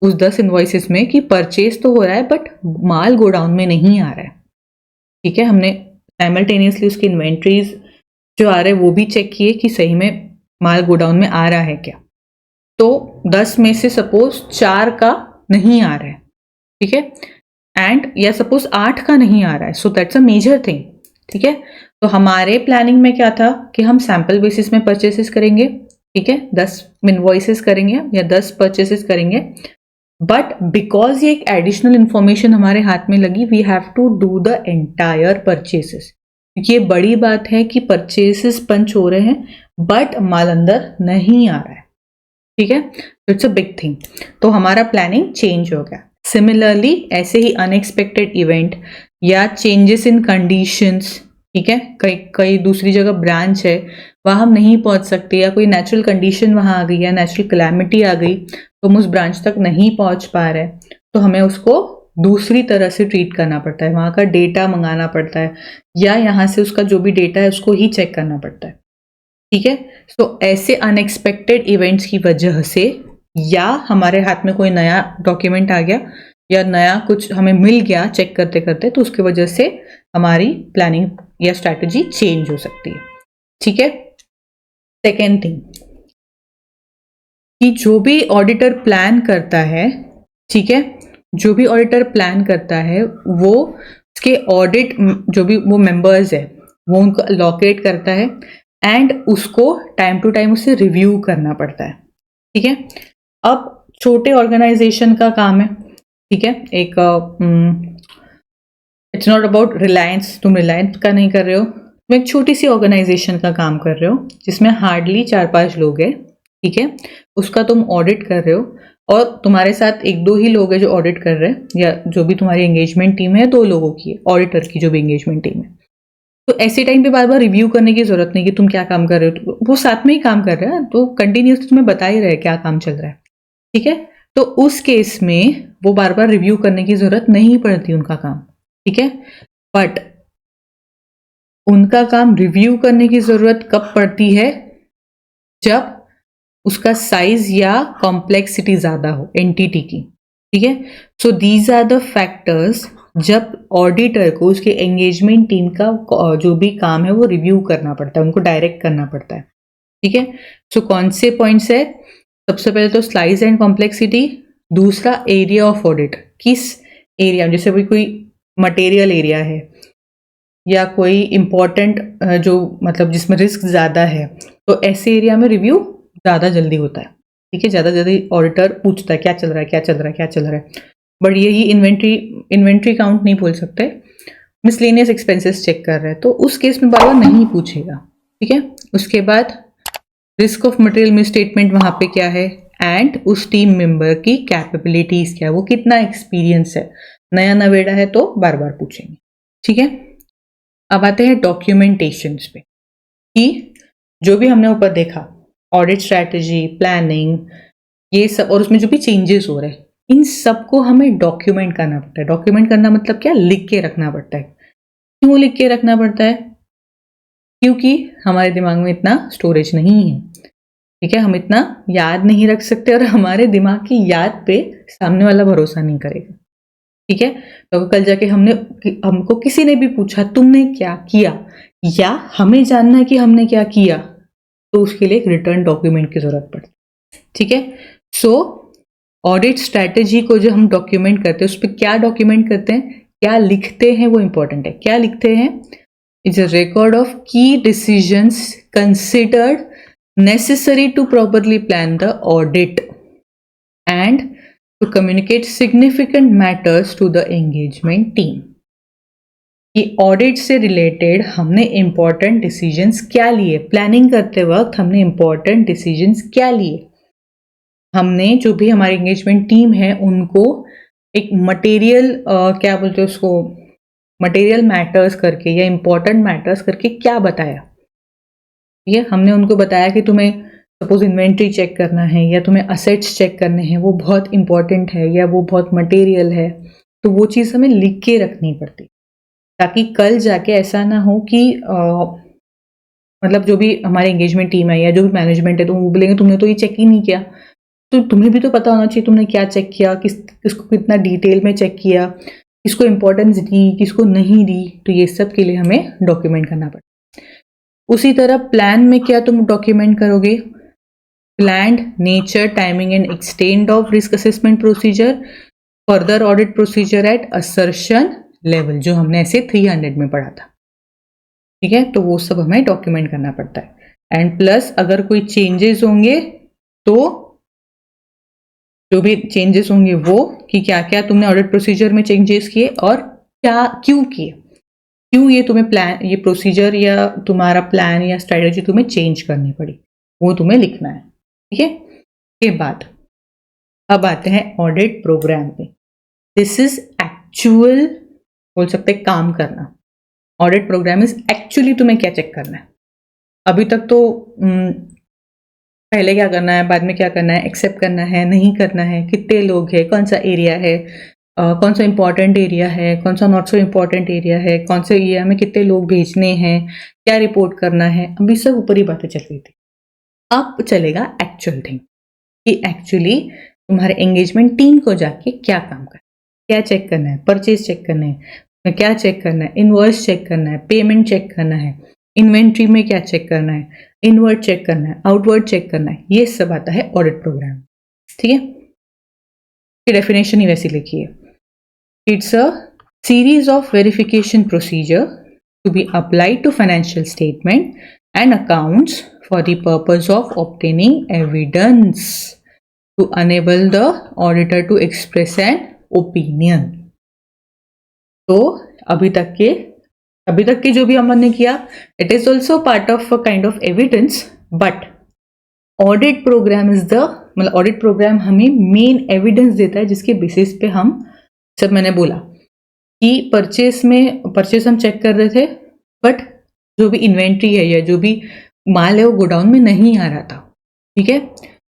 उस 10 इनवॉइसेस में कि परचेस तो हो रहा है बट माल गोडाउन में नहीं आ रहा है, ठीक है। हमने साइमल्टेनियसली उसकी इन्वेंट्रीज जो आ रहे हैं वो भी चेक किए कि सही में माल गोडाउन में आ रहा है क्या। तो 10 में से सपोज 4 का नहीं आ रहा है, ठीक है, एंड या सपोज 8 का नहीं आ रहा है, so that's a major thing, ठीक है। तो हमारे प्लानिंग में क्या था कि हम सैंपल बेसिस में परचेसेस करेंगे, ठीक है, 10 इनवॉइसेस करेंगे या 10 परचेसेस करेंगे। बट बिकॉज ये एक एडिशनल इंफॉर्मेशन हमारे हाथ में लगी, we have to do the entire purchases. ये बड़ी बात है कि परचेसेस पंच हो रहे हैं बट माल अंदर नहीं आ रहा है, ठीक है। इट्स अ बिग थिंग, तो हमारा प्लानिंग चेंज हो गया। सिमिलरली ऐसे ही अनएक्सपेक्टेड इवेंट या चेंजेस इन कंडीशंस, ठीक है, कई दूसरी जगह ब्रांच है वहां हम नहीं पहुंच सकते, या कोई नेचुरल कंडीशन वहां आ गई या नेचुरल क्लैमिटी आ गई तो हम उस ब्रांच तक नहीं पहुंच पा रहे, तो हमें उसको दूसरी तरह से ट्रीट करना पड़ता है, वहां का डेटा मंगाना पड़ता है या यहाँ से उसका जो भी डेटा है उसको ही चेक करना पड़ता है, ठीक है। तो ऐसे अनएक्सपेक्टेड इवेंट्स की वजह से या हमारे हाथ में कोई नया डॉक्यूमेंट आ गया या नया कुछ हमें मिल गया चेक करते करते, तो उसकी वजह से हमारी प्लानिंग या स्ट्रैटेजी चेंज हो सकती है, ठीक है। सेकेंड थिंग, कि जो भी ऑडिटर प्लान करता है, ठीक है, जो भी ऑडिटर प्लान करता है वो उसके ऑडिट जो भी वो मेंबर्स है वो उनको अलोकेट करता है एंड उसको टाइम टू टाइम उसे रिव्यू करना पड़ता है, ठीक है। अब छोटे ऑर्गेनाइजेशन का काम है, ठीक है, एक इट्स नॉट अबाउट रिलायंस, तुम रिलायंस का नहीं कर रहे हो, तुम एक छोटी सी ऑर्गेनाइजेशन का काम कर रहे हो जिसमें हार्डली 4-5 लोग हैं, ठीक है, उसका तुम ऑडिट कर रहे हो और तुम्हारे साथ 1-2 ही लोग हैं जो ऑडिट कर रहे हैं, या जो भी तुम्हारी एंगेजमेंट टीम है 2 लोगों की है, ऑडिटर की जो भी एंगेजमेंट टीम है। तो ऐसे टाइम पे बार बार रिव्यू करने की जरूरत नहीं कि तुम क्या काम कर रहे हो, तो वो साथ में ही काम कर रहा है तो कंटिन्यूसली तुम्हें बता ही रहे क्या काम चल रहा है, ठीक है। तो उस केस में वो बार बार रिव्यू करने की जरूरत नहीं पड़ती उनका काम, ठीक है। बट उनका काम रिव्यू करने की जरूरत कब पड़ती है, जब उसका साइज या कॉम्प्लेक्सिटी ज्यादा हो एंटिटी की, ठीक है। So these are the factors जब ऑडिटर को उसके एंगेजमेंट टीम का जो भी काम है वो रिव्यू करना पड़ता है, उनको डायरेक्ट करना पड़ता है, ठीक है। सो कौन से पॉइंट्स है, सबसे पहले तो साइज एंड कॉम्प्लेक्सिटी, दूसरा एरिया ऑफ ऑडिट, किस एरिया, जैसे कोई मटेरियल एरिया है या कोई इंपॉर्टेंट जो मतलब जिसमें रिस्क ज़्यादा है, तो ऐसे एरिया में रिव्यू ज़्यादा जल्दी होता है, ठीक है, ज़्यादा जल्दी ऑडिटर पूछता है क्या चल रहा है क्या चल रहा है क्या चल रहा है। बट यही इन्वेंट्री काउंट नहीं बोल सकते, मिसलेनियस एक्सपेंसेस चेक कर रहे हैं तो उस केस में बार बार नहीं पूछेगा, ठीक है। उसके बाद रिस्क ऑफ मटेरियल मिसस्टेटमेंट वहाँ पे क्या है, एंड उस टीम मेंबर की कैपेबिलिटीज क्या है, वो कितना एक्सपीरियंस है, नया नवेड़ा है तो बार बार पूछेंगे, ठीक है। अब आते हैं डॉक्यूमेंटेशन पे कि जो भी हमने ऊपर देखा ऑडिट स्ट्रैटेजी, प्लानिंग, ये सब, और उसमें जो भी चेंजेस हो रहे हैं इन सबको हमें डॉक्यूमेंट करना पड़ता है। डॉक्यूमेंट करना मतलब क्या, लिख के रखना पड़ता है। क्यों लिख के रखना पड़ता है, क्योंकि हमारे दिमाग में इतना स्टोरेज नहीं है, ठीक है, हम इतना याद नहीं रख सकते और हमारे दिमाग की याद पे सामने वाला भरोसा नहीं करेगा, ठीक है। तो कल जाके हमको किसी ने भी पूछा तुमने क्या किया या हमें जानना है कि हमने क्या किया, तो उसके लिए एक रिटर्न डॉक्यूमेंट की जरूरत पड़ती है, ठीक है। सो ऑडिट स्ट्रैटेजी को जो हम डॉक्यूमेंट करते हैं उस पर क्या डॉक्यूमेंट करते हैं, क्या लिखते हैं वो इंपॉर्टेंट है। क्या लिखते हैं, इट्स अ रिकॉर्ड ऑफ की decisions considered necessary to properly plan the audit and to communicate significant matters to the engagement team। कि ऑडिट से रिलेटेड हमने इंपॉर्टेंट डिसीजंस क्या लिए, प्लानिंग करते वक्त हमने इंपॉर्टेंट डिसीजंस क्या लिए, हमने जो भी हमारी एंगेजमेंट टीम है उनको एक मटेरियल क्या बोलते हैं उसको, मटेरियल मैटर्स करके या इंपॉर्टेंट मैटर्स करके क्या बताया। ये हमने उनको बताया कि तुम्हें सपोज इन्वेंट्री चेक करना है या तुम्हें असेट्स चेक करने हैं, वो बहुत इंपॉर्टेंट है या वो बहुत मटेरियल है, तो वो चीज़ हमें लिख के रखनी पड़ती ताकि कल जाके ऐसा ना हो कि मतलब जो भी हमारी एंगेजमेंट टीम है या जो भी मैनेजमेंट है तो वो बोलेंगे तुमने तो ये चेक ही नहीं किया, तो तुम्हें भी तो पता होना चाहिए तुमने क्या चेक किया, किसको कितना डिटेल में चेक किया, किसको इंपॉर्टेंस दी किसको नहीं दी, तो ये सब के लिए हमें डॉक्यूमेंट करना पड़ता है। उसी तरह प्लान में क्या तुम डॉक्यूमेंट करोगे, planned nature, timing and extend of risk assessment procedure, further audit procedure at assertion level, जो हमने ऐसे 300 में पढ़ा था, ठीक है। तो वो सब हमें डॉक्यूमेंट करना पड़ता है। एंड प्लस अगर कोई चेंजेस होंगे तो जो भी चेंजेस होंगे वो कि क्या क्या तुमने ऑडिट प्रोसीजर में चेंजेस किए और क्या क्यों किए, क्यों ये तुम्हें प्लान, ये प्रोसीजर या तुम्हारा प्लान या स्ट्रेटेजी तुम्हें चेंज करनी पड़ी, वो तुम्हें लिखना है, ठीक है। के बाद अब आते हैं ऑडिट प्रोग्राम पे। दिस इज एक्चुअल, बोल सकते हैं काम करना। ऑडिट प्रोग्राम इज एक्चुअली तुम्हें क्या चेक करना है। अभी तक तो पहले क्या करना है, बाद में क्या करना है, एक्सेप्ट करना है, नहीं करना है, कितने लोग हैं, कौन सा एरिया है, कौन सा इंपॉर्टेंट एरिया है, कौन सा नॉट सो इंपॉर्टेंट एरिया है, कौन से एरिया में कितने लोग भेजने हैं, क्या रिपोर्ट करना है, अभी सब ऊपर ही बातें चल रही थी। अब चलेगा एक्चुअल थिंग कि एक्चुअली तुम्हारे एंगेजमेंट टीम को जाके क्या काम करना है, क्या चेक करना है, परचेज चेक करना है, क्या चेक करना है, इनवॉइस चेक करना है, पेमेंट चेक करना है, इन्वेंट्री में क्या चेक करना है, इनवर्ड चेक करना है, आउटवर्ड चेक करना है, ये सब आता है ऑडिट प्रोग्राम। ठीक है, डेफिनेशन ही वैसी लिखी है, it's a series of verification procedure to be applied to financial statement and accounts for the purpose of obtaining evidence to enable the auditor to express an opinion। तो अभी तक के जो भी हमने किया, it is also part of a kind of evidence, but audit program is the, मतलब ऑडिट प्रोग्राम हमें मेन एविडेंस देता है जिसके बेसिस पे हम सब, मैंने बोला कि परचेस हम चेक कर रहे थे, बट जो भी इन्वेंट्री है या जो भी माल है वो गोडाउन में नहीं आ रहा था। ठीक है,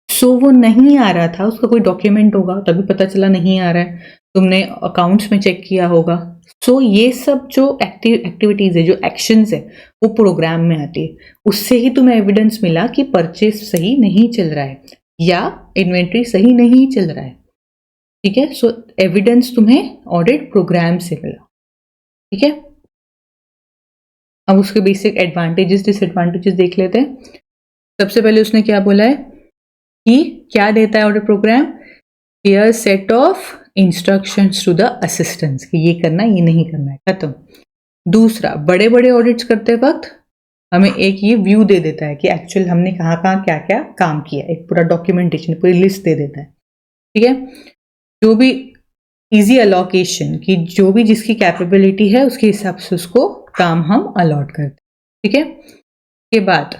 सो वो नहीं आ रहा था, उसका कोई डॉक्यूमेंट होगा तभी पता चला नहीं आ रहा है, तुमने अकाउंट्स में चेक किया होगा। सो ये सब जो एक्टिविटीज है, जो एक्शंस है, वो प्रोग्राम में आती है, उससे ही तुम्हें एविडेंस मिला कि परचेस सही नहीं चल रहा है या इन्वेंट्री सही नहीं चल रहा है। ठीक है, सो एविडेंस तुम्हें ऑडिट प्रोग्राम से मिला। ठीक है, अब उसके बेसिक एडवांटेजेस डिसएडवांटेजेस देख लेते हैं। सबसे पहले उसने क्या बोला है कि क्या देता है audit program, clear set of instructions to the assistants कि ये करना ये नहीं करना है, खत्म। दूसरा, बड़े बड़े ऑडिट्स करते वक्त हमें एक ये व्यू दे देता है कि एक्चुअल हमने कहाँ कहाँ क्या क्या काम किया, एक पूरा डॉक्यूमेंटेशन, पूरी लिस्ट दे देता है। ठीक है, जो भी इजी अलोकेशन की, जो भी जिसकी कैपेबिलिटी है उसके हिसाब से उसको काम हम अलॉट करते हैं। ठीक है, के बाद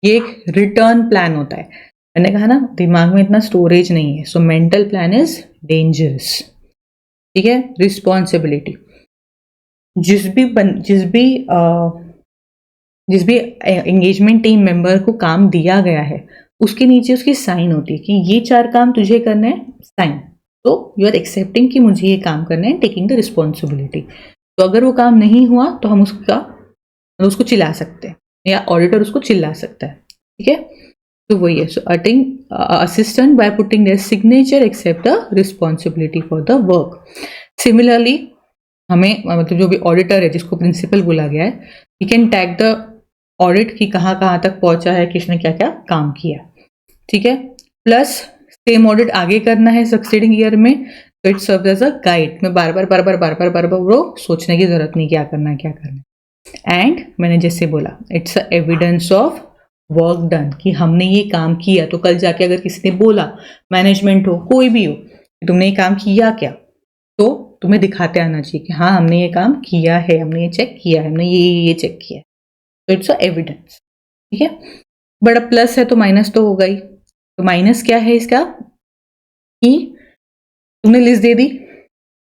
ये एक रिटर्न प्लान होता है। मैंने कहा ना दिमाग में इतना स्टोरेज नहीं है, so mental plan is dangerous. ठीक है, रिस्पॉन्सिबिलिटी, जिस भी एंगेजमेंट टीम मेंबर को काम दिया गया है उसके नीचे उसकी साइन होती है कि ये 4 काम तुझे करना है, साइन। तो यू आर एक्सेप्टिंग कि मुझे ये काम करना है, टेकिंग द रिस्पॉन्सिबिलिटी। तो अगर वो काम नहीं हुआ तो हम उसको चिल्ला सकते हैं या ऑडिटर उसको चिल्ला सकता है। ठीक है, तो वही है, so assistant by putting their signature accept the responsibility for the work. Similarly हमें, मतलब जो भी ऑडिटर है जिसको प्रिंसिपल बोला गया है, he can tag the audit की कहाँ कहाँ तक पहुंचा है, किसने क्या क्या काम किया। ठीक है, प्लस सेम ऑडिट आगे करना है सक्सीडिंग ईयर में, तो it serve as a guide. में बार बार वो सोचने की जरूरत नहीं क्या करना है। एंड मैंने जैसे बोला, it's a evidence of work done कि हमने ये काम किया। तो कल जाके अगर किसी ने बोला, मैनेजमेंट हो कोई भी हो, तुमने ये काम किया क्या, तो तुम्हें दिखाते आना चाहिए कि हाँ हमने ये काम किया है, हमने ये चेक किया है, हमने ये चेक किया है। तो इट्स अ एविडेंस। ठीक है, बड़ा प्लस है तो माइनस तो होगा ही। तो माइनस क्या है इसका कि तुमने लिस्ट दे दी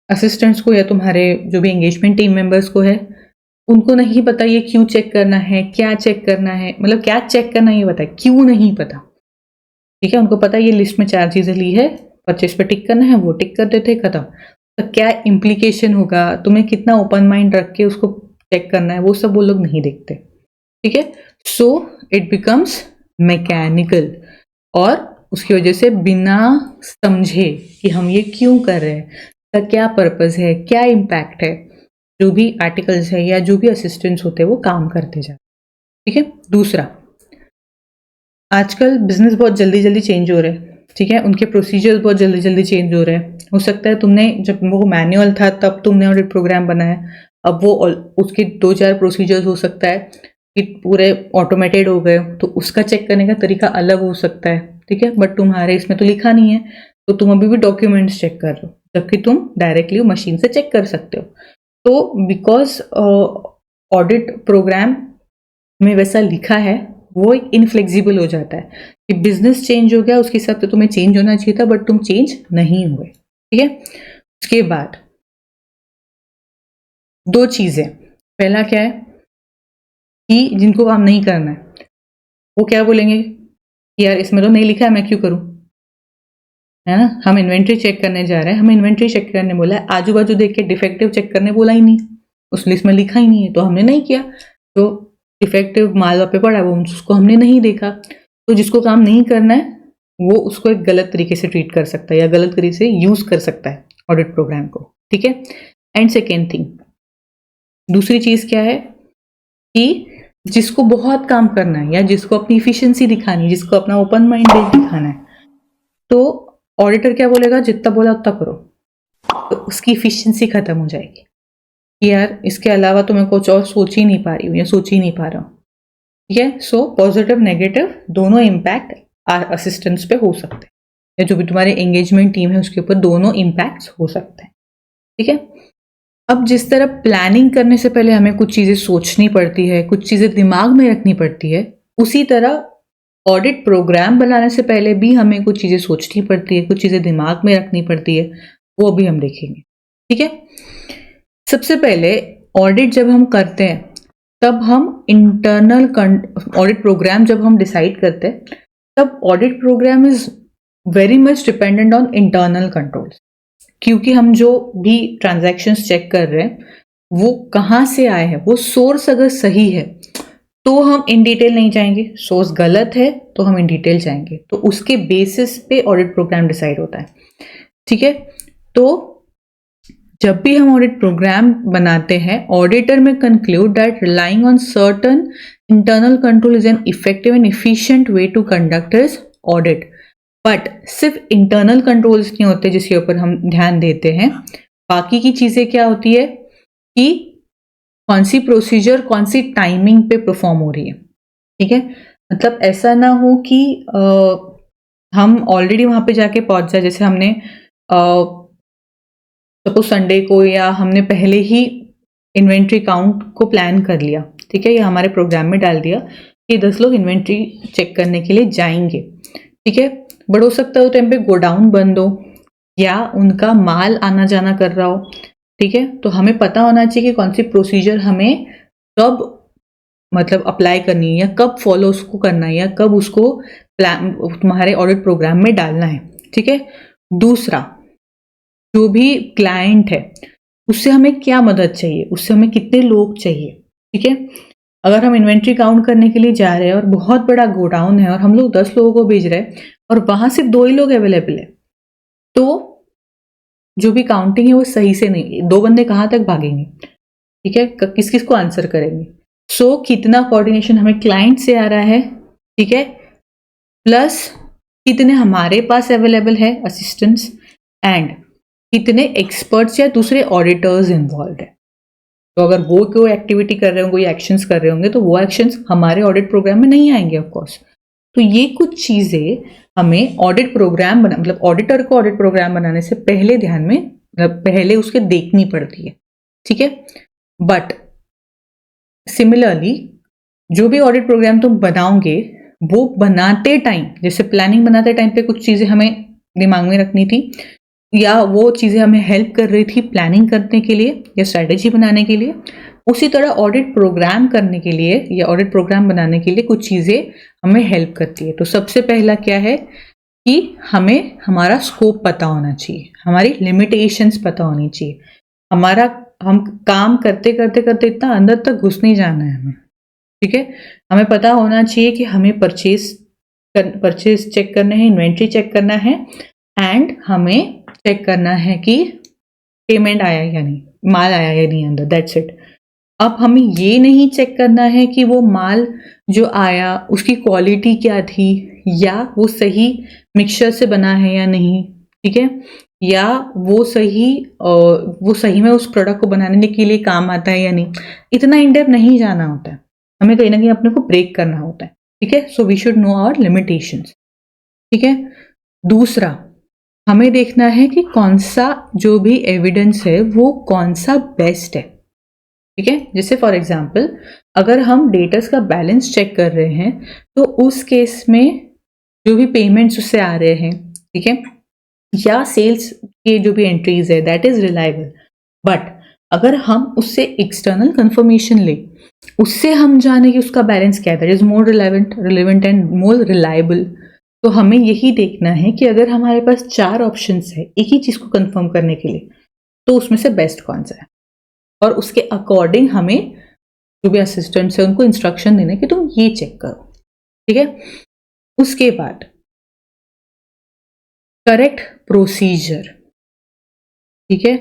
असिस्टेंट्स को या तुम्हारे जो भी एंगेजमेंट टीम मेंबर्स को है, उनको नहीं पता ये क्यों चेक करना है, क्या चेक करना है, मतलब क्या चेक करना है ये पता है, क्यों नहीं पता। ठीक है, उनको पता है ये लिस्ट में 4 चीजें ली है, परचेस पे टिक करना है, वो टिक कर देते, खत्म। तो क्या इम्प्लीकेशन होगा, तुम्हें कितना ओपन माइंड रख के उसको चेक करना है, वो सब वो लोग नहीं देखते। ठीक है, सो इट बिकम्स मैकेनिकल, और उसकी वजह से बिना समझे कि हम ये क्यों कर रहे हैं, का क्या पर्पस है, क्या इम्पैक्ट है, जो भी आर्टिकल्स है या जो भी असिस्टेंट्स होते हैं वो काम करते जाते। ठीक है, दूसरा, आजकल बिजनेस बहुत जल्दी जल्दी चेंज हो रहे हैं। ठीक है, उनके प्रोसीजर्स बहुत जल्दी जल्दी चेंज हो रहे हैं। हो सकता है तुमने जब वो मैनुअल था तब तुमने ऑडिट प्रोग्राम बनाया, अब वो उसके 2-4 प्रोसीजर्स हो सकता है कि पूरे ऑटोमेटेड हो गए, तो उसका चेक करने का तरीका अलग हो सकता है। ठीक है, बट तुम्हारे इसमें तो लिखा नहीं है, तो तुम अभी भी डॉक्यूमेंट्स चेक कर रहे हो, जबकि तुम डायरेक्टली मशीन से चेक कर सकते हो। तो बिकॉज ऑडिट प्रोग्राम में वैसा लिखा है, वो एक इनफ्लेक्सिबल हो जाता है कि बिजनेस चेंज हो गया, उसके हिसाब से तुम्हें चेंज होना चाहिए था, बट तुम चेंज नहीं हुए। ठीक है, उसके बाद 2 चीजें, पहला क्या है कि जिनको काम नहीं करना है वो क्या बोलेंगे कि यार इसमें तो नहीं लिखा है, मैं क्यों करूं, है ना। हम इन्वेंट्री चेक करने जा रहे हैं, हमें इन्वेंट्री चेक करने बोला है, आजू बाजू देख के डिफेक्टिव चेक करने बोला ही नहीं, उस लिस्ट में लिखा ही नहीं है, तो हमने नहीं किया। तो डिफेक्टिव माल पे पड़ा, वो उसको हमने नहीं देखा। तो जिसको काम नहीं करना है वो उसको एक गलत तरीके से ट्रीट कर सकता है या गलत तरीके से यूज कर सकता है ऑडिट प्रोग्राम को। ठीक है, एंड सेकेंड थिंग, दूसरी चीज क्या है कि जिसको बहुत काम करना है या जिसको अपनी इफिशिएंसी दिखानी है, जिसको अपना ओपन माइंडेड दिखाना है, तो ऑडिटर क्या बोलेगा, जितना बोला उतना करो, तो उसकी इफिशिएंसी खत्म हो जाएगी कि यार इसके अलावा तो मैं कुछ और सोच ही नहीं पा रही हूँ या सोच ही नहीं पा रहा हूँ। ठीक है, सो पॉजिटिव नेगेटिव दोनों इम्पैक्ट असिस्टेंट्स पे हो सकते हैं, या जो भी तुम्हारे एंगेजमेंट टीम है उसके ऊपर दोनों इम्पैक्ट्स हो सकते हैं। ठीक है, अब जिस तरह प्लानिंग करने से पहले हमें कुछ चीज़ें सोचनी पड़ती है, कुछ चीज़ें दिमाग में रखनी पड़ती है, उसी तरह ऑडिट प्रोग्राम बनाने से पहले भी हमें कुछ चीज़ें सोचनी पड़ती है, कुछ चीज़ें दिमाग में रखनी पड़ती है, वो भी हम देखेंगे। ठीक है, सबसे पहले ऑडिट जब हम करते हैं तब हम इंटरनल ऑडिट प्रोग्राम जब हम डिसाइड करते हैं तब audit program is very much dependent on internal controls, क्योंकि हम जो भी ट्रांजैक्शंस चेक कर रहे हैं वो कहाँ से आए हैं, वो सोर्स अगर सही है तो हम इन डिटेल नहीं जाएंगे, सोर्स गलत है तो हम इन डिटेल जाएंगे, तो उसके बेसिस पे ऑडिट प्रोग्राम डिसाइड होता है। ठीक है, तो जब भी हम ऑडिट प्रोग्राम बनाते हैं, auditor may conclude that relying on certain internal control is an effective and efficient way to conduct his audit. But सिर्फ इंटरनल कंट्रोल्स नहीं होते जिसके ऊपर हम ध्यान देते हैं, बाकी की चीजें क्या होती है कि कौन सी प्रोसीजर कौन सी टाइमिंग पे परफॉर्म हो रही है। ठीक है, मतलब ऐसा ना हो कि हम ऑलरेडी वहां पे जाके पहुंच जाए, जैसे हमने सपोज संडे को या हमने पहले ही इन्वेंट्री काउंट को प्लान कर लिया, ठीक है, या हमारे प्रोग्राम में डाल दिया कि 10 लोग इन्वेंट्री चेक करने के लिए जाएंगे। ठीक है, बट हो सकता है उस टाइम पे गोडाउन बंद हो या उनका माल आना जाना कर रहा हो। ठीक है, तो हमें पता होना चाहिए कि कौन सी प्रोसीजर हमें कब मतलब अप्लाई करनी है या कब फॉलो उसको करना है या कब उसको प्लान तुम्हारे ऑडिट प्रोग्राम में डालना है। ठीक है, दूसरा, जो भी क्लाइंट है उससे हमें क्या मदद चाहिए, उससे हमें कितने लोग चाहिए। ठीक है, अगर हम इन्वेंट्री काउंट करने के लिए जा रहे हैं और बहुत बड़ा गोडाउन है और हम लोग 10 लोगों को भेज रहे हैं और वहां सिर्फ 2 ही लोग अवेलेबल है, तो जो भी काउंटिंग है वो सही से नहीं, 2 बंदे कहाँ तक भागेंगे। ठीक है, किस किस को आंसर करेंगे। सो कितना कोऑर्डिनेशन हमें क्लाइंट से आ रहा है, ठीक है, प्लस कितने हमारे पास अवेलेबल है असिस्टेंट्स, एंड कितने एक्सपर्ट्स या दूसरे ऑडिटर्स इन्वॉल्व है। तो अगर वो कोई एक्टिविटी कर रहे होंगे, कोई एक्शंस कर रहे होंगे, तो वो एक्शंस हमारे ऑडिट प्रोग्राम में नहीं आएंगे ऑफ कोर्स। तो ये कुछ चीजें हमें ऑडिट प्रोग्राम मतलब ऑडिटर को ऑडिट प्रोग्राम बनाने से पहले ध्यान में मतलब पहले उसके देखनी पड़ती है। ठीक है, बट सिमिलरली जो भी ऑडिट प्रोग्राम तुम बनाओगे वो बनाते टाइम, जैसे प्लानिंग बनाते टाइम पे कुछ चीजें हमें दिमाग में रखनी थी या वो चीजें हमें हेल्प कर रही थी प्लानिंग करने के लिए या स्ट्रेटेजी बनाने के लिए, उसी तरह ऑडिट प्रोग्राम करने के लिए या ऑडिट प्रोग्राम बनाने के लिए कुछ चीजें हमें हेल्प करती है। तो सबसे पहला क्या है कि हमें हमारा स्कोप पता होना चाहिए, हमारी लिमिटेशंस पता होनी चाहिए, हम काम करते करते करते इतना अंदर तक घुस नहीं जाना है हमें। ठीक है, हमें पता होना चाहिए कि हमें परचेज चेक करना है, इन्वेंट्री चेक करना है, एंड हमें चेक करना है कि पेमेंट आया या नहीं, माल आया या नहीं अंदर, दैट्स इट। अब हमें ये नहीं चेक करना है कि वो माल जो आया उसकी क्वालिटी क्या थी या वो सही मिक्सचर से बना है या नहीं। ठीक है, या वो सही में उस प्रोडक्ट को बनाने के लिए काम आता है या नहीं। इतना इन डेप्थ नहीं जाना होता है, हमें कहीं ना कहीं अपने को ब्रेक करना होता है। ठीक है, so we should know our limitations. ठीक है, दूसरा हमें देखना है कि कौन सा जो भी एविडेंस है वो कौन सा बेस्ट है। ठीक है, जैसे फॉर एग्जांपल अगर हम डेटर्स का बैलेंस चेक कर रहे हैं तो उस केस में जो भी पेमेंट्स उससे आ रहे हैं, ठीक है, या सेल्स के जो भी एंट्रीज है दैट इज रिलायबल। बट अगर हम उससे एक्सटर्नल कंफर्मेशन ले, उससे हम जाने कि उसका बैलेंस क्या है, that is more relevant and more reliable, तो हमें यही देखना है कि अगर हमारे पास 4 ऑप्शंस है एक ही चीज को कंफर्म करने के लिए, तो उसमें से बेस्ट कौन सा है, और उसके अकॉर्डिंग हमें जो भी असिस्टेंट्स है उनको इंस्ट्रक्शन देना कि तुम ये चेक करो। ठीक है, उसके बाद करेक्ट प्रोसीजर। ठीक है,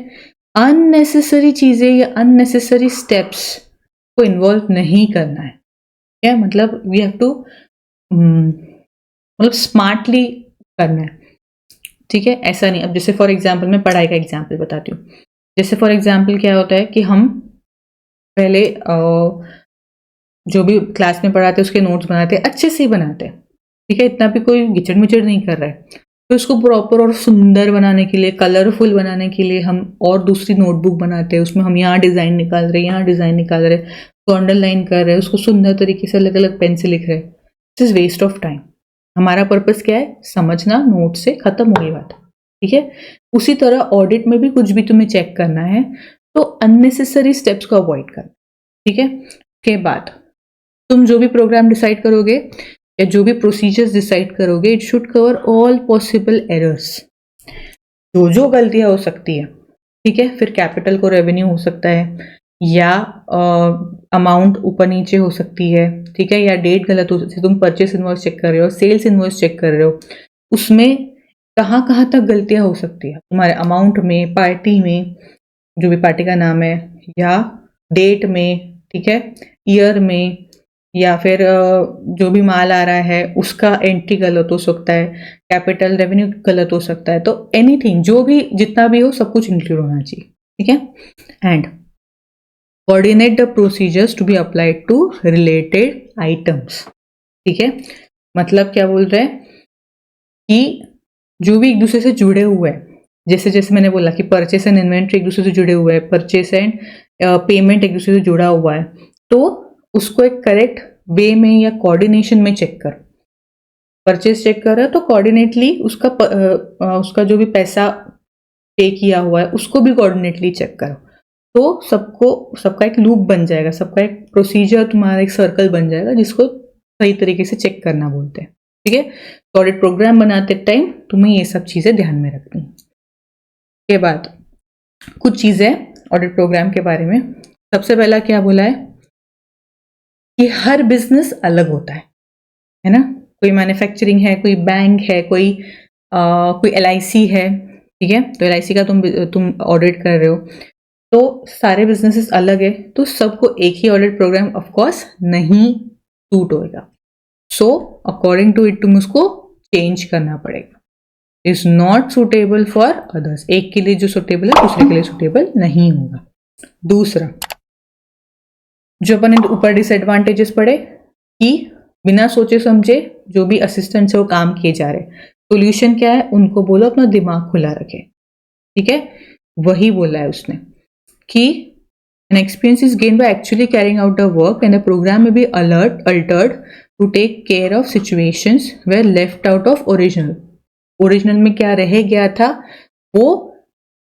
अननेसेसरी चीजें या अननेसेसरी स्टेप्स को इन्वॉल्व नहीं करना है। क्या मतलब वी हैव टू मतलब स्मार्टली करना है, ठीक है। ऐसा नहीं, अब जैसे फॉर एग्जाम्पल मैं पढ़ाई का एग्जाम्पल बताती हूँ। जैसे फॉर एग्जाम्पल क्या होता है कि हम पहले जो भी क्लास में पढ़ाते हैं उसके नोट्स बनाते हैं, अच्छे से ही बनाते हैं, ठीक है, इतना भी कोई गिचड़ मिचड़ नहीं कर रहा है। तो इसको प्रॉपर और सुंदर बनाने के लिए, कलरफुल बनाने के लिए हम और दूसरी नोटबुक बनाते हैं, उसमें हम यहाँ डिज़ाइन निकाल रहे हैं, यहाँ डिज़ाइन निकाल रहे हैं, तो अंडरलाइन कर रहे हैं, उसको सुंदर तरीके से अलग अलग पेन से लिख रहे हैं। This is waste of time. हमारा पर्पस क्या है? समझना, नोट से खत्म हो गई बात, ठीक है। उसी तरह ऑडिट में भी कुछ भी तुम्हें चेक करना है तो अननेसेसरी स्टेप्स को अवॉइड करना, ठीक है। के बाद तुम जो भी प्रोग्राम डिसाइड करोगे या जो भी प्रोसीजर्स डिसाइड करोगे, it should cover all possible errors, जो जो गलतियां हो सकती है, ठीक है। फिर कैपिटल को रेवेन्यू हो सकता है, या अमाउंट ऊपर नीचे हो सकती है, ठीक है, या डेट गलत हो सकती है। तुम परचेस इनवॉइस चेक कर रहे हो, सेल्स इनवॉइस चेक कर रहे हो, उसमें कहाँ कहाँ तक गलतियां हो सकती है तुम्हारे अमाउंट में, पार्टी में, जो भी पार्टी का नाम है, या डेट में, ठीक है, ईयर में, या फिर जो भी माल आ रहा है उसका एंट्री गलत हो सकता है, कैपिटल रेवेन्यू गलत हो सकता है। तो एनीथिंग, जो भी जितना भी हो सब कुछ इंक्लूड होना चाहिए, ठीक है। And coordinate the procedures to be applied to related items, ठीक है। मतलब क्या बोल रहे हैं कि जो भी एक दूसरे से जुड़े हुए हैं, जैसे जैसे मैंने बोला कि परचेस एंड इन्वेंट्री एक दूसरे से जुड़े हुए हैं, परचेस एंड पेमेंट एक दूसरे से जुड़ा हुआ है, तो उसको एक करेक्ट वे में या कोऑर्डिनेशन में चेक करो। परचेस चेक कर रहा है तो कोऑर्डिनेटली उसका जो भी पैसा पे किया हुआ है उसको भी कोऑर्डिनेटली चेक करो, तो सबका एक लूप बन जाएगा, सबका एक प्रोसीजर, तुम्हारा एक सर्कल बन जाएगा जिसको सही तरीके से चेक करना बोलते हैं, ठीक है। तो ऑडिट प्रोग्राम बनाते टाइम तुम्हें ये सब चीजें ध्यान में रखनी। के बाद कुछ चीजें ऑडिट प्रोग्राम के बारे में। सबसे पहला क्या बोला है कि हर बिजनेस अलग होता है ना। कोई मैन्युफैक्चरिंग है, कोई बैंक है, कोई LIC है, ठीक है। तो LIC का तुम ऑडिट कर रहे हो, तो सारे बिजनेसेस अलग है, तो सबको एक ही ऑडिट प्रोग्राम ऑफ कोर्स नहीं सूट होएगा। सो अकॉर्डिंग टू इट तुम्हें उसको चेंज करना पड़ेगा। Is not suitable for others, एक के लिए जो सुटेबल है दूसरे के लिए सुटेबल नहीं होगा। दूसरा, जो अपन ऊपर डिसएडवांटेजेस पढ़े कि बिना सोचे समझे जो भी असिस्टेंट है वो काम किए जा रहे। सोल्यूशन क्या है? उनको बोलो अपना दिमाग खुला रखे, ठीक है। वही बोला है उसने कि an experience is gained by actually carrying out the work and the program may be altered to take care of situations where left out of original में क्या रह गया था वो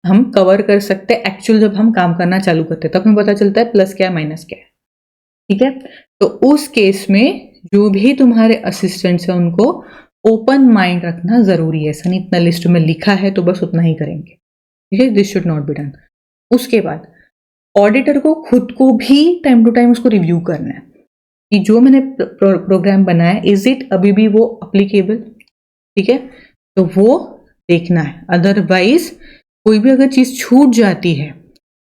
हम कवर कर सकते हैं। एक्चुअल जब हम काम करना चालू करते हैं तब हमें पता चलता है प्लस क्या है माइनस क्या है, ठीक है। तो उस केस में जो भी तुम्हारे असिस्टेंट्स हैं उनको ओपन माइंड रखना जरूरी है। ऐसा नहीं इतना लिस्ट में लिखा है तो बस उतना ही करेंगे, ठीक है। This should not be done. उसके बाद ऑडिटर को खुद को भी टाइम टू टाइम उसको रिव्यू करना है कि जो मैंने प्रोग्राम बनाया इज इट अभी भी वो अप्लीकेबल, ठीक है। तो वो देखना है। अदरवाइज कोई भी अगर चीज छूट जाती है,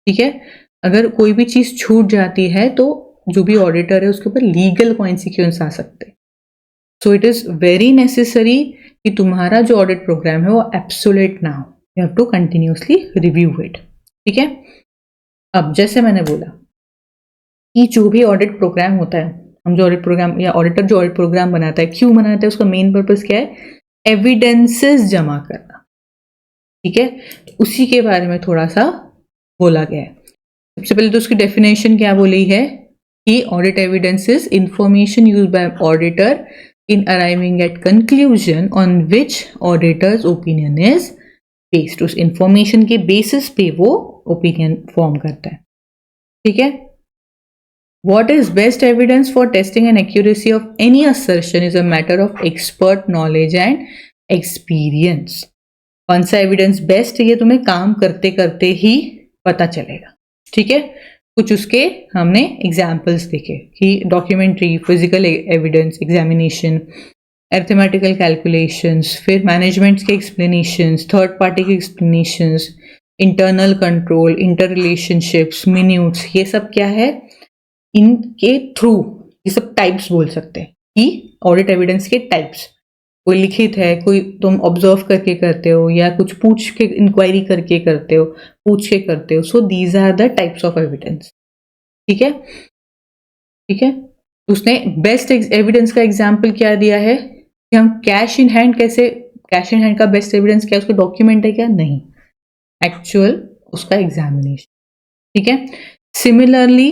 ठीक है, अगर कोई भी चीज छूट जाती है तो जो भी ऑडिटर है उसके ऊपर लीगल कॉन्सिक्वेंस आ सकते हैं। So it is very necessary कि तुम्हारा जो ऑडिट प्रोग्राम है वो एब्सोल्यूट ना हो। You have to continuously review it, ठीक है। अब जैसे मैंने बोला कि जो भी ऑडिट प्रोग्राम होता है, हम जो ऑडिट प्रोग्राम या ऑडिटर जो ऑडिट प्रोग्राम बनाता है, क्यों बनाता है, उसका मेन पर्पस क्या है? एविडेंसेस जमा करना, ठीक है। उसी के बारे में थोड़ा सा बोला गया है। सबसे पहले तो उसकी डेफिनेशन क्या बोली है कि audit evidence is information used by auditor in arriving at conclusion on which auditors opinion is based. उस इंफॉर्मेशन के बेसिस पे वो ओपिनियन फॉर्म करता है, ठीक है। What is best evidence for testing and accuracy of any assertion is a matter of expert knowledge and experience. कौन सा एविडेंस बेस्ट है ये तुम्हें काम करते करते ही पता चलेगा, ठीक है। कुछ उसके हमने एग्जाम्पल्स देखे कि documentary, physical evidence, examination, arithmetical calculations, फिर मैनेजमेंट के एक्सप्लेनेशंस, थर्ड पार्टी के explanations, internal control, inter relationships, मिन्यूट्स, ये सब क्या है? इनके थ्रू ये सब टाइप्स बोल सकते हैं कि ऑडिट एविडेंस के टाइप्स, कोई लिखित है, कोई तुम ऑब्जर्व करके करते हो, या कुछ पूछ के इंक्वायरी करके करते हो, पूछ के करते हो. So these are the types of evidence. ठीक है, ठीक है. उसने बेस्ट एविडेंस का एग्जाम्पल क्या दिया है कि हम कैश इन हैंड कैसे, कैश इन हैंड का बेस्ट एविडेंस क्या, उसका डॉक्यूमेंट है क्या? नहीं, एक्चुअल उसका एग्जामिनेशन. ठीक है. सिमिलरली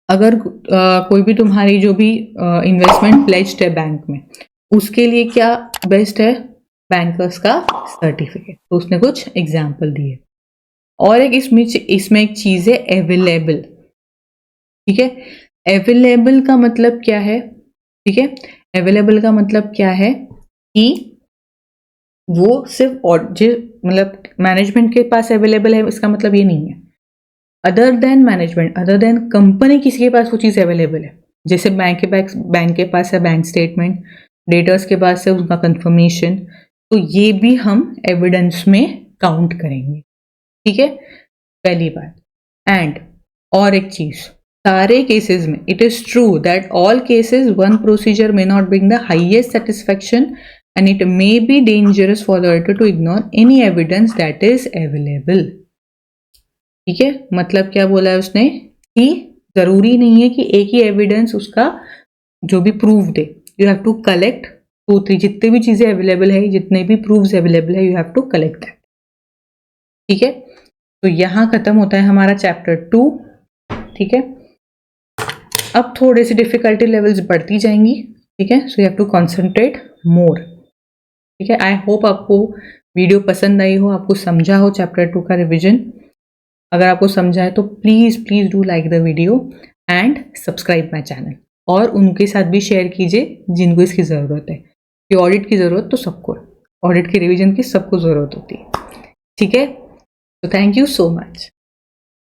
अगर कोई भी तुम्हारी जो भी इन्वेस्टमेंट प्लेज्ड है बैंक में, उसके लिए क्या बेस्ट है? बैंकर्स का सर्टिफिकेट. तो उसने कुछ एग्जाम्पल दिए. और एक इसमें एक चीज है अवेलेबल. ठीक है, अवेलेबल का मतलब क्या है? ठीक है, अवेलेबल का मतलब क्या है कि वो सिर्फ मतलब मैनेजमेंट के पास अवेलेबल है, इसका मतलब ये नहीं है. Other than management, other than company, किसी के पास वो चीज़ अवेलेबल है. जैसे बैंक के पास है बैंक स्टेटमेंट, डेटर्स के पास है उसका कंफर्मेशन, तो ये भी हम एविडेंस में काउंट करेंगे. ठीक है, पहली बात. एंड और एक चीज, सारे केसेस में it is true that all cases one procedure may not bring the highest satisfaction and it may be dangerous for the auditor to ignore any evidence that is available. ठीक है, मतलब क्या बोला है उसने कि जरूरी नहीं है कि एक ही एविडेंस उसका जो भी प्रूफ दे. यू हैव टू कलेक्ट 2-3 जितने भी चीजें अवेलेबल है, जितने भी प्रूफ्स अवेलेबल है, you have to collect that. ठीक है, तो यहां खत्म होता है हमारा चैप्टर 2. ठीक है, अब थोड़े से डिफिकल्टी लेवल्स बढ़ती जाएंगी. ठीक है, so you have to concentrate more. ठीक है, आई होप आपको वीडियो पसंद आई हो, आपको समझा हो चैप्टर 2 का रिवीजन. अगर आपको समझा है तो please please do like the video and subscribe my channel. और उनके साथ भी शेयर कीजिए जिनको इसकी ज़रूरत है. कि ऑडिट की ज़रूरत तो सबको, ऑडिट के रिवीजन की सबको ज़रूरत होती है. ठीक है, तो थैंक यू सो मच.